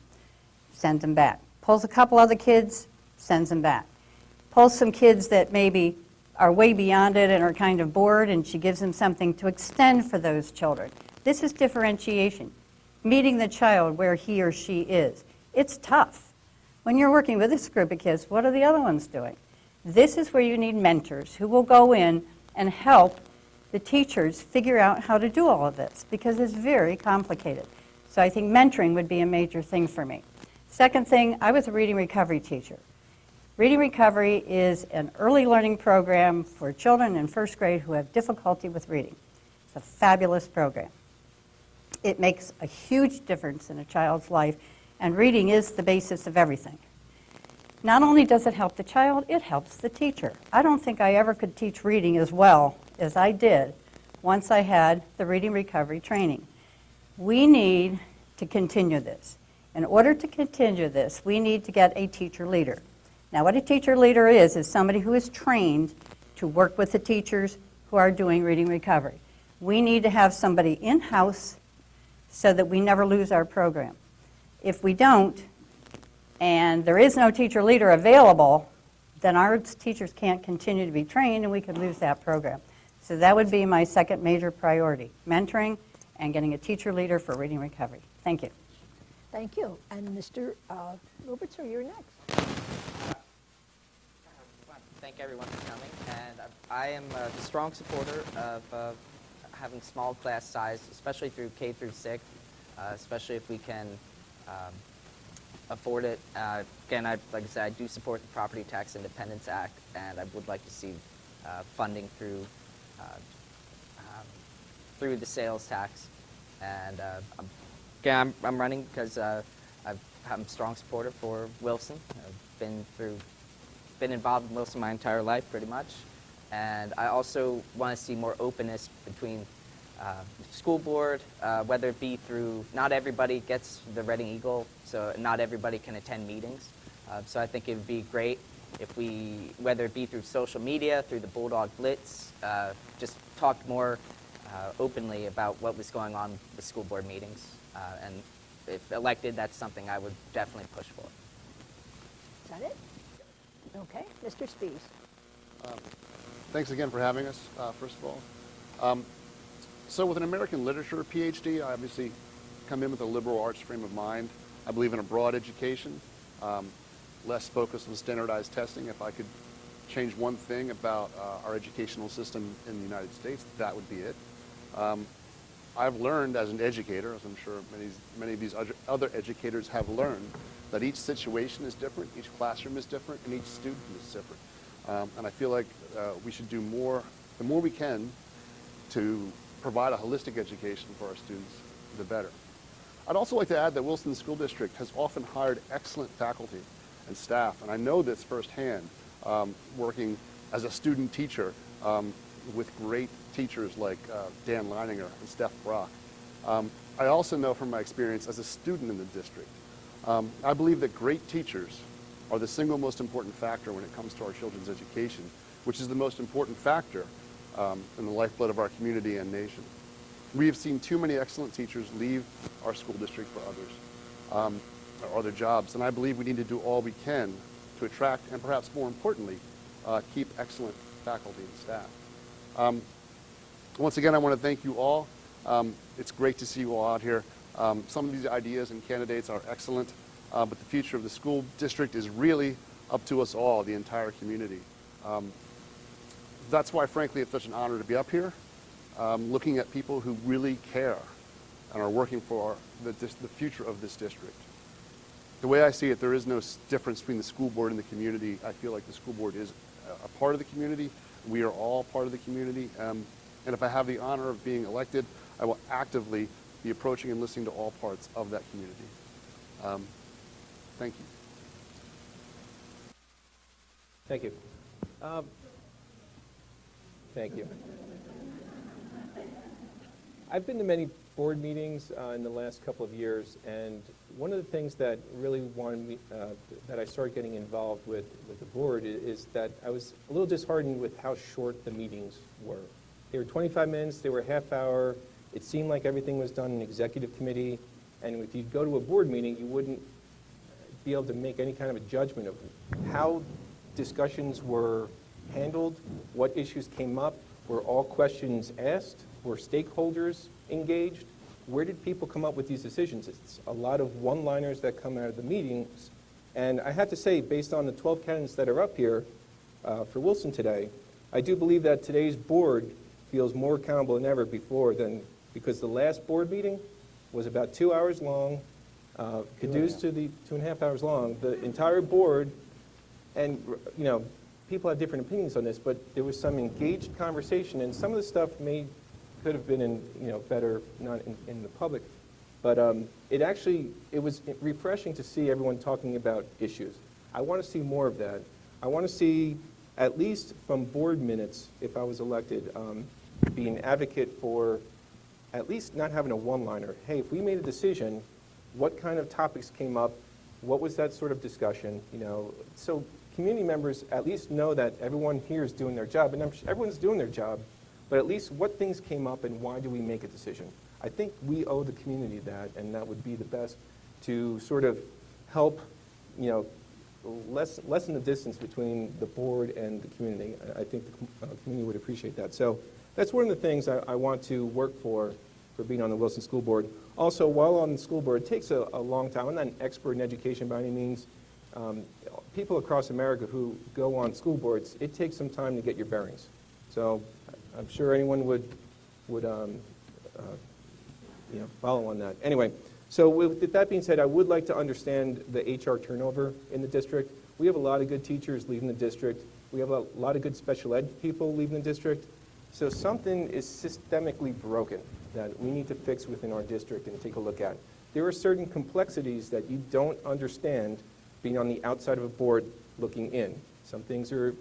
Speaker 9: Sends them back. Pulls a couple other kids, sends them back. Pulls some kids that maybe are way beyond it and are kind of bored, and she gives them something to extend for those children. This is differentiation, meeting the child where he or she is. It's tough. When you're working with this group of kids, what are the other ones doing? This is where you need mentors who will go in and help the teachers figure out how to do all of this, because it's very complicated. So I think mentoring would be a major thing for me. Second thing, I was a reading recovery teacher. Reading Recovery is an early learning program for children in first grade who have difficulty with reading. It's a fabulous program. It makes a huge difference in a child's life, and reading is the basis of everything. Not only does it help the child, it helps the teacher. I don't think I ever could teach reading as well as I did once I had the Reading Recovery training. We need to continue this. In order to continue this, we need to get a teacher leader. Now, what a teacher leader is somebody who is trained to work with the teachers who are doing Reading Recovery. We need to have somebody in-house so that we never lose our program. If we don't, and there is no teacher leader available, then our teachers can't continue to be trained and we could lose that program. So that would be my second major priority, mentoring and getting a teacher leader for Reading Recovery. Thank you.
Speaker 1: Thank you. And Mr. Robertson, you're next.
Speaker 10: Thank everyone for coming, and I am a strong supporter of having small class size, especially through K through 6, especially if we can afford it. Again, like I said, I do support the Property Tax Independence Act, and I would like to see funding through the sales tax. And again, I'm running because I'm a strong supporter for Wilson. I've been involved in Wilson my entire life, pretty much. And I also want to see more openness between the school board, whether it be through, not everybody gets the Reading Eagle, so not everybody can attend meetings. So I think it would be great if we, whether it be through social media, through the Bulldog Blitz, just talk more openly about what was going on with school board meetings. And if elected, that's something I would definitely push for.
Speaker 1: Is that it? Okay. Mr. Spies.
Speaker 11: Thanks again for having us, first of all. So with an American Literature PhD, I obviously come in with a liberal arts frame of mind. I believe in a broad education, less focus on standardized testing. If I could change one thing about our educational system in the United States, that would be it. I've learned as an educator, as I'm sure many of these other educators have learned, that each situation is different, each classroom is different, and each student is different. And I feel like we should do more, the more we can, to provide a holistic education for our students, the better. I'd also like to add that Wilson School District has often hired excellent faculty and staff, and I know this firsthand, working as a student teacher with great teachers like Dan Leininger and Steph Brock. I also know from my experience as a student in the district, I believe that great teachers are the single most important factor when it comes to our children's education, which is the most important factor and the lifeblood of our community and nation. We have seen too many excellent teachers leave our school district for others, or other jobs, and I believe we need to do all we can to attract and perhaps more importantly, keep excellent faculty and staff. Once again, I want to thank you all. It's great to see you all out here. Some of these ideas and candidates are excellent, but the future of the school district is really up to us all, the entire community. That's why, frankly, it's such an honor to be up here, looking at people who really care and are working for the future of this district. The way I see it, there is no difference between the school board and the community. I feel like the school board is a part of the community. We are all part of the community. And if I have the honor of being elected, I will actively be approaching and listening to all parts of that community. Thank you.
Speaker 2: Thank you. Thank you. I've been to many board meetings in the last couple of years, and one of the things that really wanted me, that I started getting involved with the board is that I was a little disheartened with how short the meetings were. They were 25 minutes, they were a half hour. It seemed like everything was done in executive committee, and if you'd go to a board meeting, you wouldn't be able to make any kind of a judgment of how discussions were handled, what issues came up, were all questions asked, were stakeholders engaged, where did people come up with these decisions? It's a lot of one-liners that come out of the meetings, and I have to say, based on the 12 candidates that are up here for Wilson today, I do believe that today's board feels more accountable than ever before, because the last board meeting was about 2 hours long, reduced to the 2.5 hours long. The entire board, and you know, people have different opinions on this, but there was some engaged conversation, and some of the stuff could have been in, better not in the public, but it was refreshing to see everyone talking about issues. I want to see more of that. I want to see, at least from board minutes, if I was elected, be an advocate for at least not having a one-liner. Hey, if we made a decision, what kind of topics came up? What was that sort of discussion? So community members at least know that everyone here is doing their job, and everyone's doing their job, but at least what things came up and why do we make a decision? I think we owe the community that, and that would be the best to sort of help, lessen the distance between the board and the community. I think the community would appreciate that. So that's one of the things I want to work for being on the Wilson School Board. Also, while on the school board, it takes a long time. I'm not an expert in education by any means. People across America who go on school boards, it takes some time to get your bearings. So I'm sure anyone would follow on that. Anyway, so with that being said, I would like to understand the HR turnover in the district. We have a lot of good teachers leaving the district. We have a lot of good special ed people leaving the district. So something is systemically broken that we need to fix within our district and take a look at. There are certain complexities that you don't understand being on the outside of a board looking in. Some things are,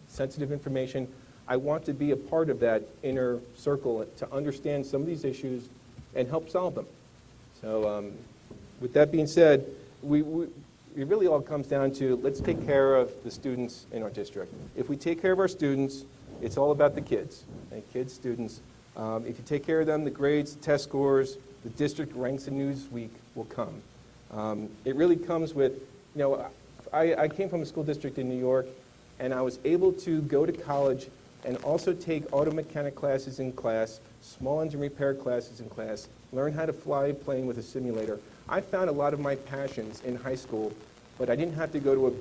Speaker 2: sensitive information. I want to be a part of that inner circle to understand some of these issues and help solve them. So with that being said, it really all comes down to let's take care of the students in our district. If we take care of our students, it's all about the kids, kids, students. If you take care of them, the grades, the test scores, the district ranks in Newsweek will come. It really comes with, I came from a school district in New York, and I was able to go to college and also take auto mechanic classes in class, small engine repair classes in class, learn how to fly a plane with a simulator. I found a lot of my passions in high school, but I didn't have to go to a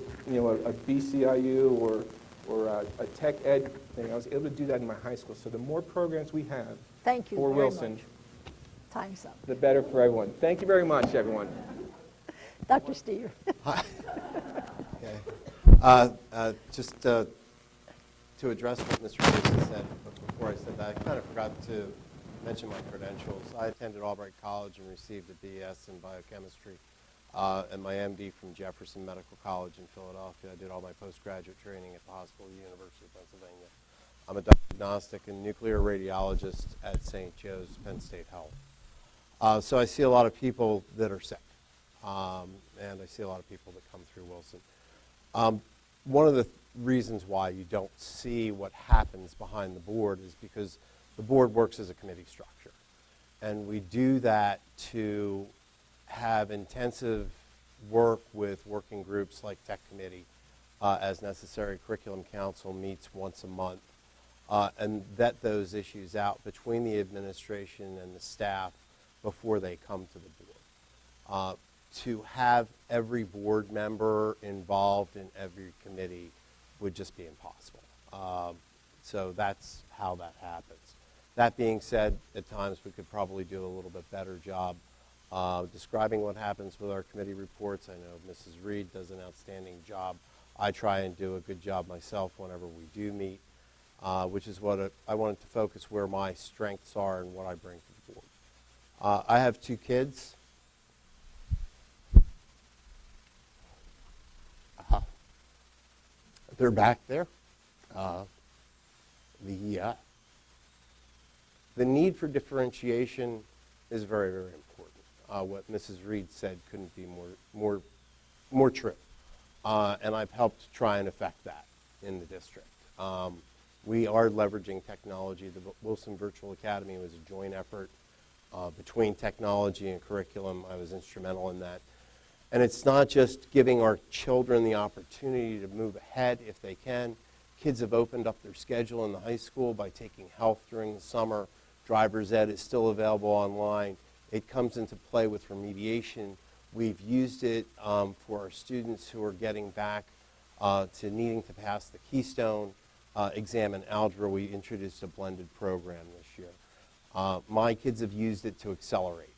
Speaker 2: BCIU or a tech ed thing. I was able to do that in my high school. So the more programs we have
Speaker 1: Thank you
Speaker 2: for
Speaker 1: very
Speaker 2: Wilson,
Speaker 1: much. Time's up.
Speaker 2: the better for everyone. Thank you very much, everyone.
Speaker 1: Dr. Steer.
Speaker 3: Okay. Just to address what Mr. Mason said, but before I said that, I kind of forgot to mention my credentials. I attended Albright College and received a BS in biochemistry and my MD from Jefferson Medical College in Philadelphia. I did all my postgraduate training at the Hospital of the University of Pennsylvania. I'm a diagnostic and nuclear radiologist at St. Joe's Penn State Health. So I see a lot of people that are sick, and I see a lot of people that come through Wilson. one of the reasons why you don't see what happens behind the board is because the board works as a committee structure. And we do that to have intensive work with working groups like Tech Committee as necessary. Curriculum Council meets once a month and vet those issues out between the administration and the staff before they come to the board. To have every board member involved in every committee would just be impossible. So that's how that happens. That being said, at times we could probably do a little bit better job describing what happens with our committee reports. I know Mrs. Reed does an outstanding job. I try and do a good job myself whenever we do meet, which is what I wanted to focus where my strengths are and what I bring to the board. I have 2 kids. They're back there. The need for differentiation is very, very important. What Mrs. Reed said couldn't be more true. And I've helped try and affect that in the district. We are leveraging technology. The Wilson Virtual Academy was a joint effort between technology and curriculum. I was instrumental in that. And it's not just giving our children the opportunity to move ahead if they can. Kids have opened up their schedule in the high school by taking health during the summer. Driver's ed is still available online. It comes into play with remediation. We've used it for our students who are getting back to needing to pass the Keystone exam in algebra. We introduced a blended program this year. My kids have used it to accelerate.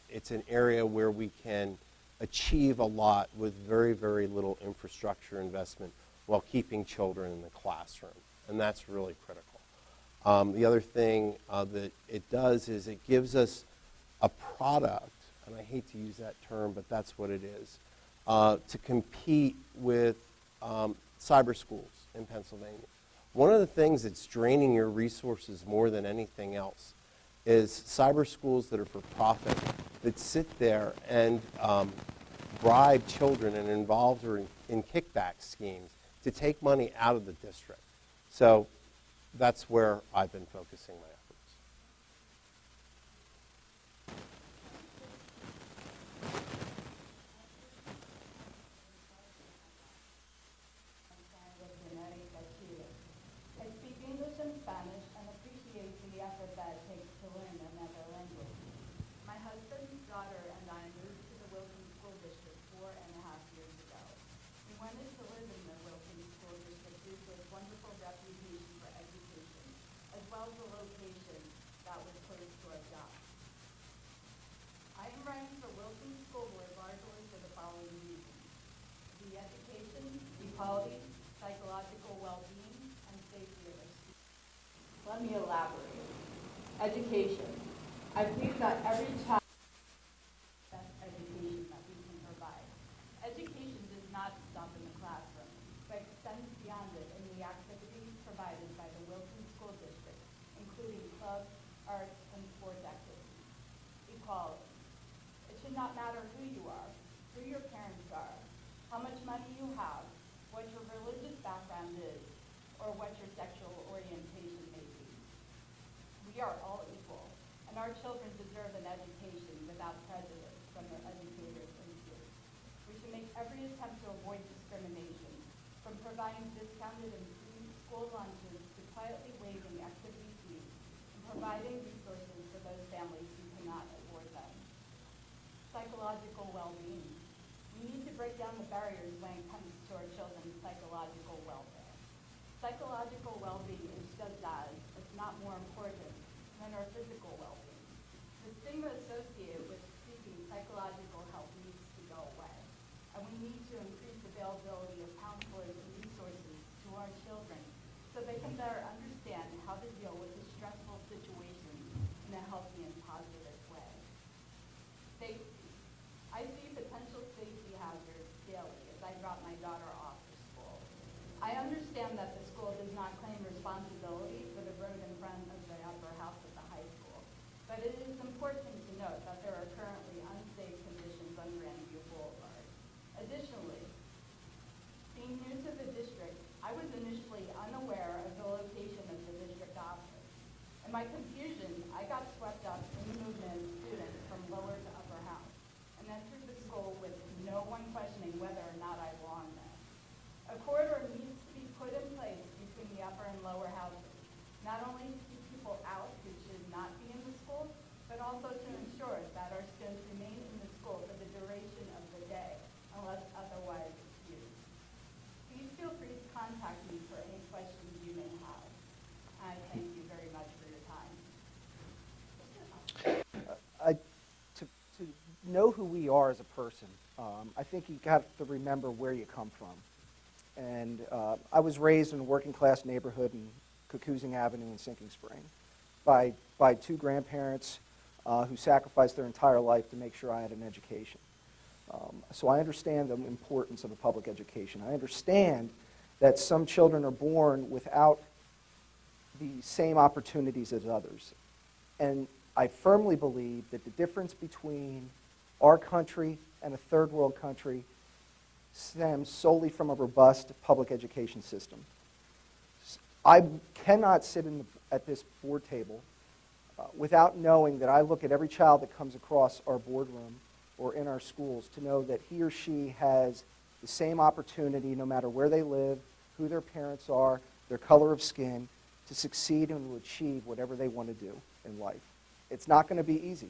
Speaker 3: It's an area where we can achieve a lot with very, very little infrastructure investment while keeping children in the classroom, and that's really critical. The other thing that it does is it gives us a product, and I hate to use that term, but that's what it is, to compete with cyber schools in Pennsylvania. One of the things that's draining your resources more than anything else is cyber schools that are for profit that sit there and bribe children and involve her in kickback schemes to take money out of the district. So that's where I've been focusing my efforts.
Speaker 4: I speak English and Spanish and appreciate the effort that it takes to learn another language. My husband, daughter, and I moved to the Wilson School District 4.5 years ago. We wanted to live in the Wilson School District due to its wonderful reputation for education, as well as the location that was close to our job. I am running for Wilson School Board largely for the following reasons: the education, equality, psychological well-being, and safety of our students. Let me elaborate. Education. I believe that every child has the best education that we can provide. Education does not stop in the classroom, but extends beyond it in the activities provided by the Wilson School District, including clubs, arts, and sports activities. Equality. It should not matter who you are, who your parents are, how much money you have, what your religious background is, or what your sexual orientation may be. We are all equal, and our children deserve an education without prejudice from their educators and schools. We should make every attempt to avoid discrimination, from providing discounted and free school lunches to quietly waiving activity fees and providing resources for those families who cannot afford them. Psychological well-being. We need to break down the barriers when it comes to our children's psychological welfare. Psychological well-being is just as, if not more important, than our physical well-being. The stigma associated with seeking psychological help needs to go away, and we need to increase availability of counselors and resources to our children so they can better understand how to deal with the stressful situations in a healthy and positive way. Safety. I see potential safety hazards daily as I drop my daughter off to school. I understand that the school does not claim responsibility for the road in front of the upper house at the high school, but it is important to note that there are currently unsafe conditions on Grandview Boulevard. Additionally, being new to the district
Speaker 5: know who we are as a person, I think you have to remember where you come from. And I was raised in a working class neighborhood in Cuckoozing Avenue in Sinking Spring by two grandparents who sacrificed their entire life to make sure I had an education. So I understand the importance of a public education. I understand that some children are born without the same opportunities as others. And I firmly believe that the difference between our country and a third world country stems solely from a robust public education system. I cannot sit at this board table without knowing that I look at every child that comes across our boardroom or in our schools to know that he or she has the same opportunity no matter where they live, who their parents are, their color of skin, to succeed and to achieve whatever they want to do in life. It's not going to be easy.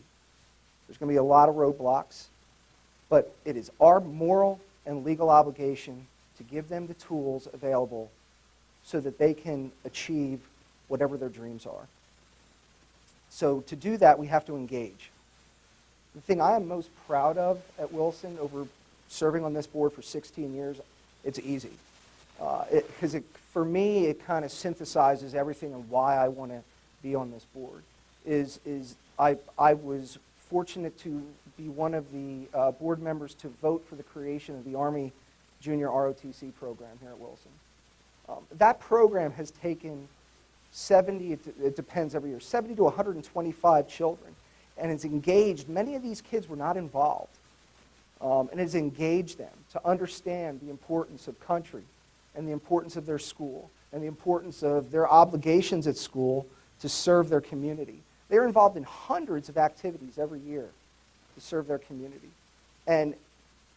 Speaker 5: There's going to be a lot of roadblocks, but it is our moral and legal obligation to give them the tools available so that they can achieve whatever their dreams are. So to do that, we have to engage. The thing I am most proud of at Wilson over serving on this board for 16 years, it's easy. Because for me, it kind of synthesizes everything and why I want to be on this board. I was fortunate to be one of the board members to vote for the creation of the Army Junior ROTC program here at Wilson. That program has taken 70, it depends every year, 70 to 125 children, and it's engaged. Many of these kids were not involved, and has engaged them to understand the importance of country and the importance of their school and the importance of their obligations at school to serve their community. They're involved in hundreds of activities every year to serve their community. And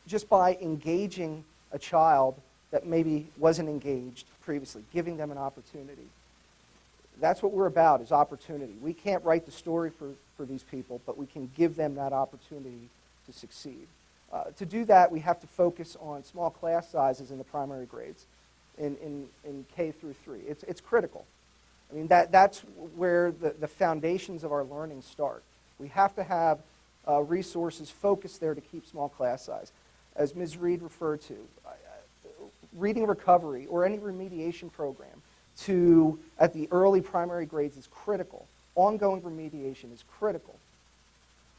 Speaker 5: just by engaging a child that maybe wasn't engaged previously, giving them an opportunity, that's what we're about, is opportunity. We can't write the story for these people, but we can give them that opportunity to succeed. To do that, we have to focus on small class sizes in the primary grades in K through 3. It's critical. I mean, that's where the foundations of our learning start. We have to have resources focused there to keep small class size. As Ms. Reed referred to, reading recovery or any remediation program at the early primary grades is critical. Ongoing remediation is critical.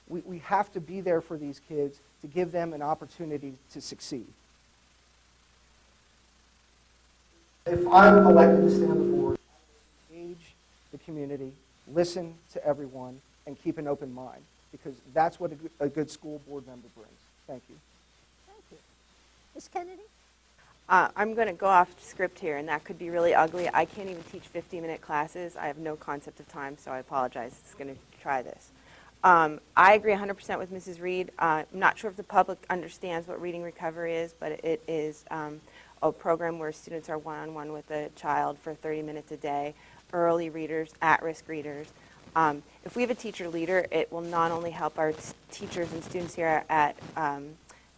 Speaker 5: We have to be there for these kids to give them an opportunity to succeed. If I'm elected to stay on the board, engage the community, listen to everyone, and keep an open mind, because that's what a good school board member brings. Thank you.
Speaker 1: Thank you. Ms. Kennedy?
Speaker 6: I'm going to go off script here, and that could be really ugly. I can't even teach 50-minute classes. I have no concept of time, so I apologize. It's going to try this. I agree 100% with Mrs. Reed. I'm not sure if the public understands what reading recovery is, but it is a program where students are one-on-one with a child for 30 minutes a day, early readers, at-risk readers. If we have a teacher leader, it will not only help our teachers and students here at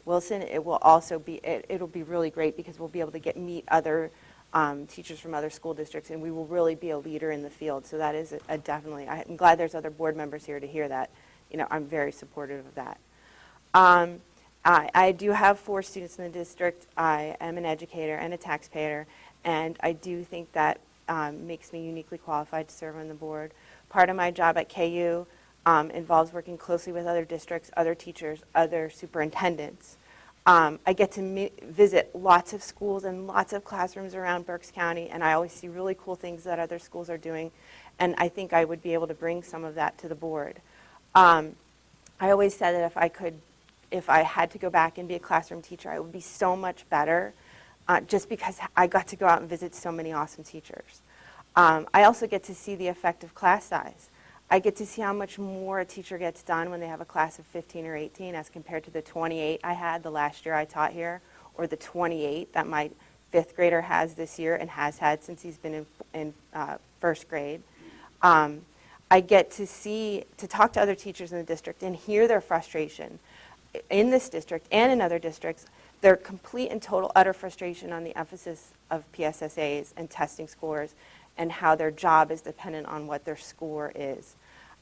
Speaker 6: Wilson, it will also be, it'll be really great because we'll be able to meet other teachers from other school districts, and we will really be a leader in the field. So that is a definitely, I'm glad there's other board members here to hear that. You know, I'm very supportive of that. I do have 4 students in the district. I am an educator and a taxpayer, and I do think that makes me uniquely qualified to serve on the board. Part of my job at KU involves working closely with other districts, other teachers, other superintendents. I get to visit lots of schools and lots of classrooms around Berks County, and I always see really cool things that other schools are doing, and I think I would be able to bring some of that to the board. I always said that if I had to go back and be a classroom teacher, I would be so much better, just because I got to go out and visit so many awesome teachers. I also get to see the effect of class size. I get to see how much more a teacher gets done when they have a class of 15 or 18 as compared to the 28 I had the last year I taught here, or the 28 that my 5th grader has this year and has had since he's been in 1st grade. I get to talk to other teachers in the district and hear their frustration in this district and in other districts, their complete and total utter frustration on the emphasis of PSSAs and testing scores and how their job is dependent on what their score is.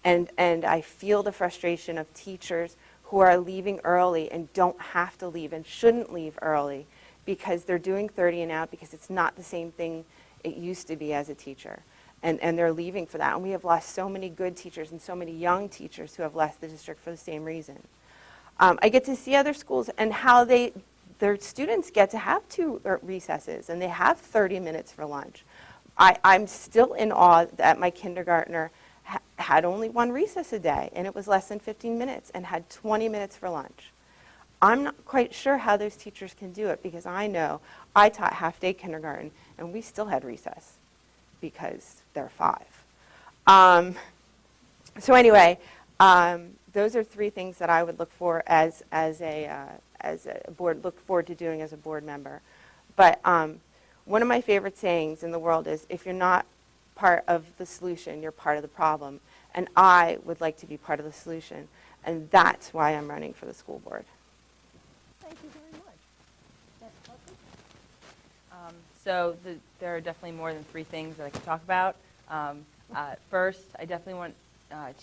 Speaker 6: And I feel the frustration of teachers who who are leaving early and don't have to leave and shouldn't leave early because they're doing 30 and out because it's not the same thing it used to be as a teacher. And they're leaving for that. And we have lost so many good teachers and so many young teachers who have left the district for the same reason. I get to see other schools and how their students get to have 2 recesses and they have 30 minutes for lunch. I'm still in awe that my kindergartner had only 1 recess a day, and it was less than 15 minutes, and had 20 minutes for lunch. I'm not quite sure how those teachers can do it, because I know I taught half-day kindergarten, and we still had recess, because they're 5. So anyway, those are 3 things that I would look for as a board, look forward to doing as a board member. But one of my favorite sayings in the world is, if you're not part of the solution, you're part of the problem. And I would like to be part of the solution. And that's why I'm running for the school board.
Speaker 1: Thank you very much. Ms. Tucker?
Speaker 7: So there are definitely more than 3 things that I could talk about. First, I definitely want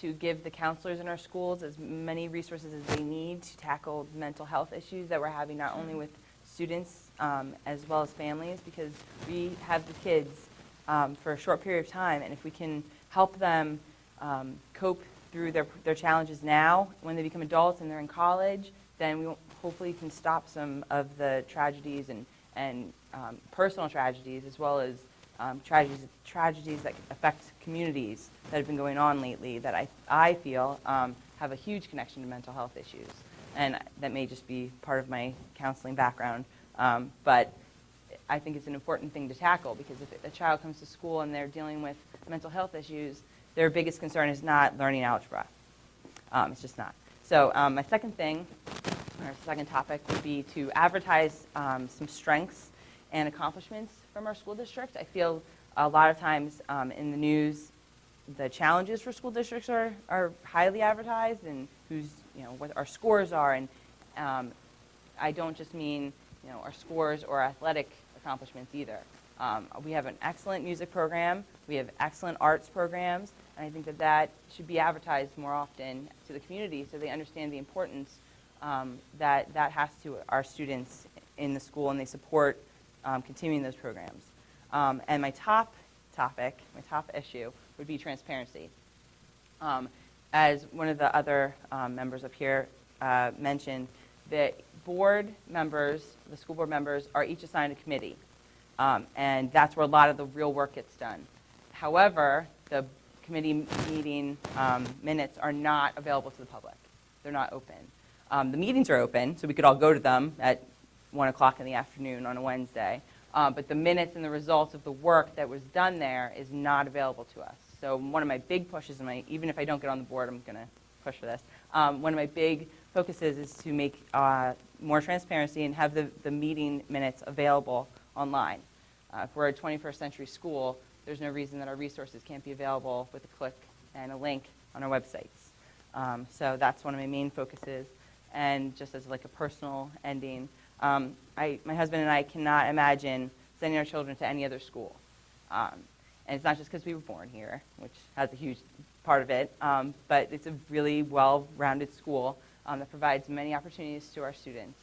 Speaker 7: to give the counselors in our schools as many resources as they need to tackle mental health issues that we're having, not only with students as well as families, because we have the kids for a short period of time, and if we can help them cope through their challenges now, when they become adults and they're in college, then we hopefully can stop some of the tragedies and personal tragedies, as well as tragedies that affect communities that have been going on lately that I feel have a huge connection to mental health issues. And that may just be part of my counseling background, but I think it's an important thing to tackle, because if a child comes to school and they're dealing with mental health issues, their biggest concern is not learning algebra. It's just not. So my second thing, or second topic, would be to advertise some strengths and accomplishments from our school district. I feel a lot of times in the news, the challenges for school districts are highly advertised, and what our scores are. And I don't just mean our scores or athletic accomplishments either. We have an excellent music program. We have excellent arts programs, and I think that should be advertised more often to the community, so they understand the importance that has to our students in the school, and they support continuing those programs. And my top issue would be transparency. As one of the other members up here mentioned, the board members, the school board members, are each assigned a committee. And that's where a lot of the real work gets done. However, the committee meeting minutes are not available to the public. They're not open. The meetings are open, so we could all go to them at 1 o'clock in the afternoon on a Wednesday. But the minutes and the results of the work that was done there is not available to us. So one of my big pushes, even if I don't get on the board, I'm going to push for this. One of my big focuses is to make more transparency and have the meeting minutes available online. If we're a 21st century school, there's no reason that our resources can't be available with a click and a link on our websites. So that's one of my main focuses. And just as like a personal ending, my husband and I cannot imagine sending our children to any other school. And it's not just because we were born here, which has a huge part of it, but it's a really well-rounded school that provides many opportunities to our students.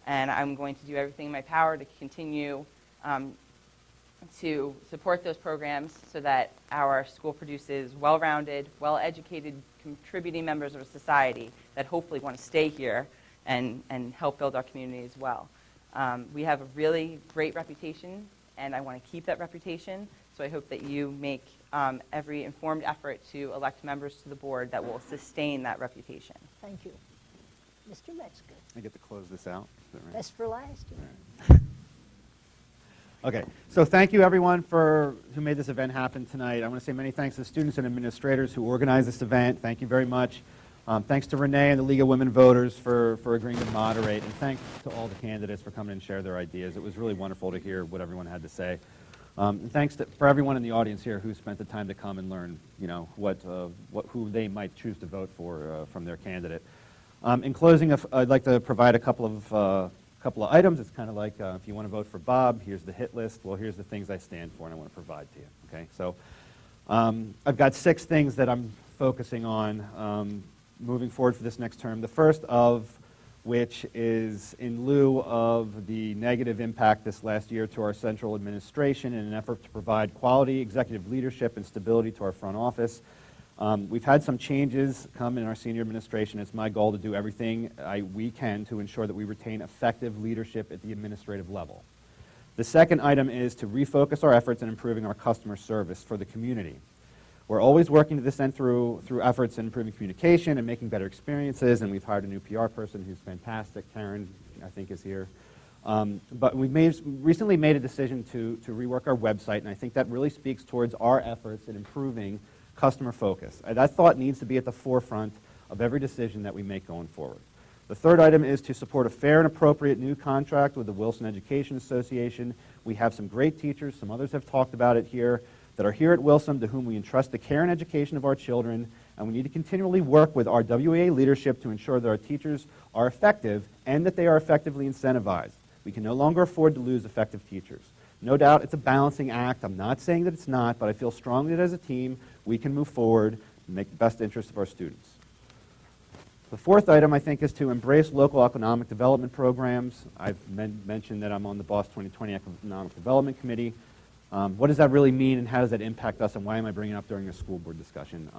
Speaker 7: And I'm going to do everything in my power to continue to support those programs so that our school produces well-rounded, well-educated, contributing members of a society that hopefully want to stay here and help build our community as well. We have a really great reputation, and I want to keep that reputation, so I hope that you make every informed effort to elect members to the board that will sustain that reputation.
Speaker 1: Thank you. Mr. Metzger,
Speaker 8: I get to close this out. Is that right?
Speaker 1: best for last.
Speaker 8: Okay, so thank you everyone who made this event happen tonight. I want to say many thanks to the students and administrators who organized this event. Thank you very much. Thanks to Renee and the League of Women Voters for agreeing to moderate, and thanks to all the candidates for coming and share their ideas. It was really wonderful to hear what everyone had to say. And thanks for everyone in the audience here who spent the time to come and learn, who they might choose to vote for from their candidate. In closing, I'd like to provide a couple of items. It's kind of like if you want to vote for Bob, here's the hit list. Well, here's the things I stand for and I want to provide to you. Okay, so I've got 6 things that I'm focusing on. moving forward for this next term. The first of which is in lieu of the negative impact this last year to our central administration in an effort to provide quality executive leadership and stability to our front office. We've had some changes come in our senior administration. It's my goal to do everything we can to ensure that we retain effective leadership at the administrative level. The second item is to refocus our efforts in improving our customer service for the community. We're always working to this end through efforts in improving communication and making better experiences, and we've hired a new PR person who's fantastic. Karen, I think, is here. But we've recently made a decision to rework our website, and I think that really speaks towards our efforts in improving customer focus. That thought needs to be at the forefront of every decision that we make going forward. The third item is to support a fair and appropriate new contract with the Wilson Education Association. We have some great teachers, some others have talked about it here, that are here at Wilson to whom we entrust the care and education of our children, and we need to continually work with our WEA leadership to ensure that our teachers are effective and that they are effectively incentivized. We can no longer afford to lose effective teachers. No doubt it's a balancing act. I'm not saying that it's not, but I feel strongly that as a team we can move forward and make the best interest of our students. The fourth item, I think, is to embrace local economic development programs. I've mentioned that I'm on the BOSS 2020 Economic Development Committee. What does that really mean, and how does that impact us, and why am I bringing it up during a school board discussion?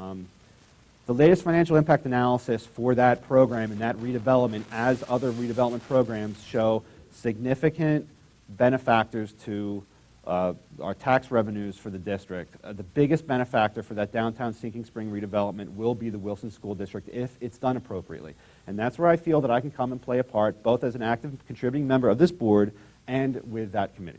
Speaker 8: The latest financial impact analysis for that program and that redevelopment, as other redevelopment programs, show significant benefactors to our tax revenues for the district. The biggest benefactor for that downtown Sinking Spring redevelopment will be the Wilson School District if it's done appropriately. And that's where I feel that I can come and play a part, both as an active contributing member of this board and with that committee.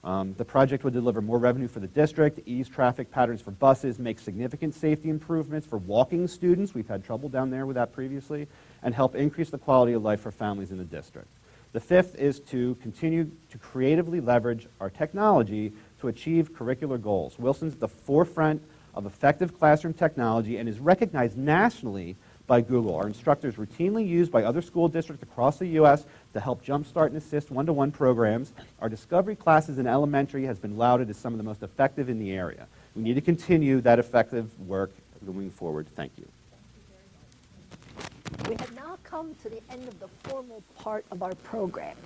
Speaker 8: The project would deliver more revenue for the district, ease traffic patterns for buses, make significant safety improvements for walking students, we've had trouble down there with that previously, and help increase the quality of life for families in the district. The fifth is to continue to creatively leverage our technology to achieve curricular goals. Wilson's at the forefront of effective classroom technology and is recognized nationally by Google. Our instructors routinely used by other school districts across the U.S. to help jumpstart and assist one-to-one programs. Our discovery classes in elementary has been lauded as some of the most effective in the area. We need to continue that effective work moving forward. Thank you.
Speaker 1: We have now come to the end of the formal part of our program.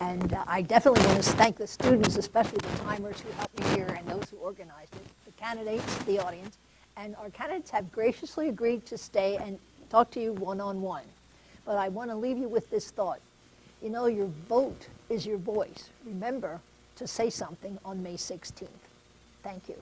Speaker 1: And I definitely want to thank the students, especially the timers who helped me here and those who organized it, the candidates, the audience. And our candidates have graciously agreed to stay and talk to you one-on-one. But I want to leave you with this thought. You know, your vote is your voice. Remember to say something on May 16th. Thank you.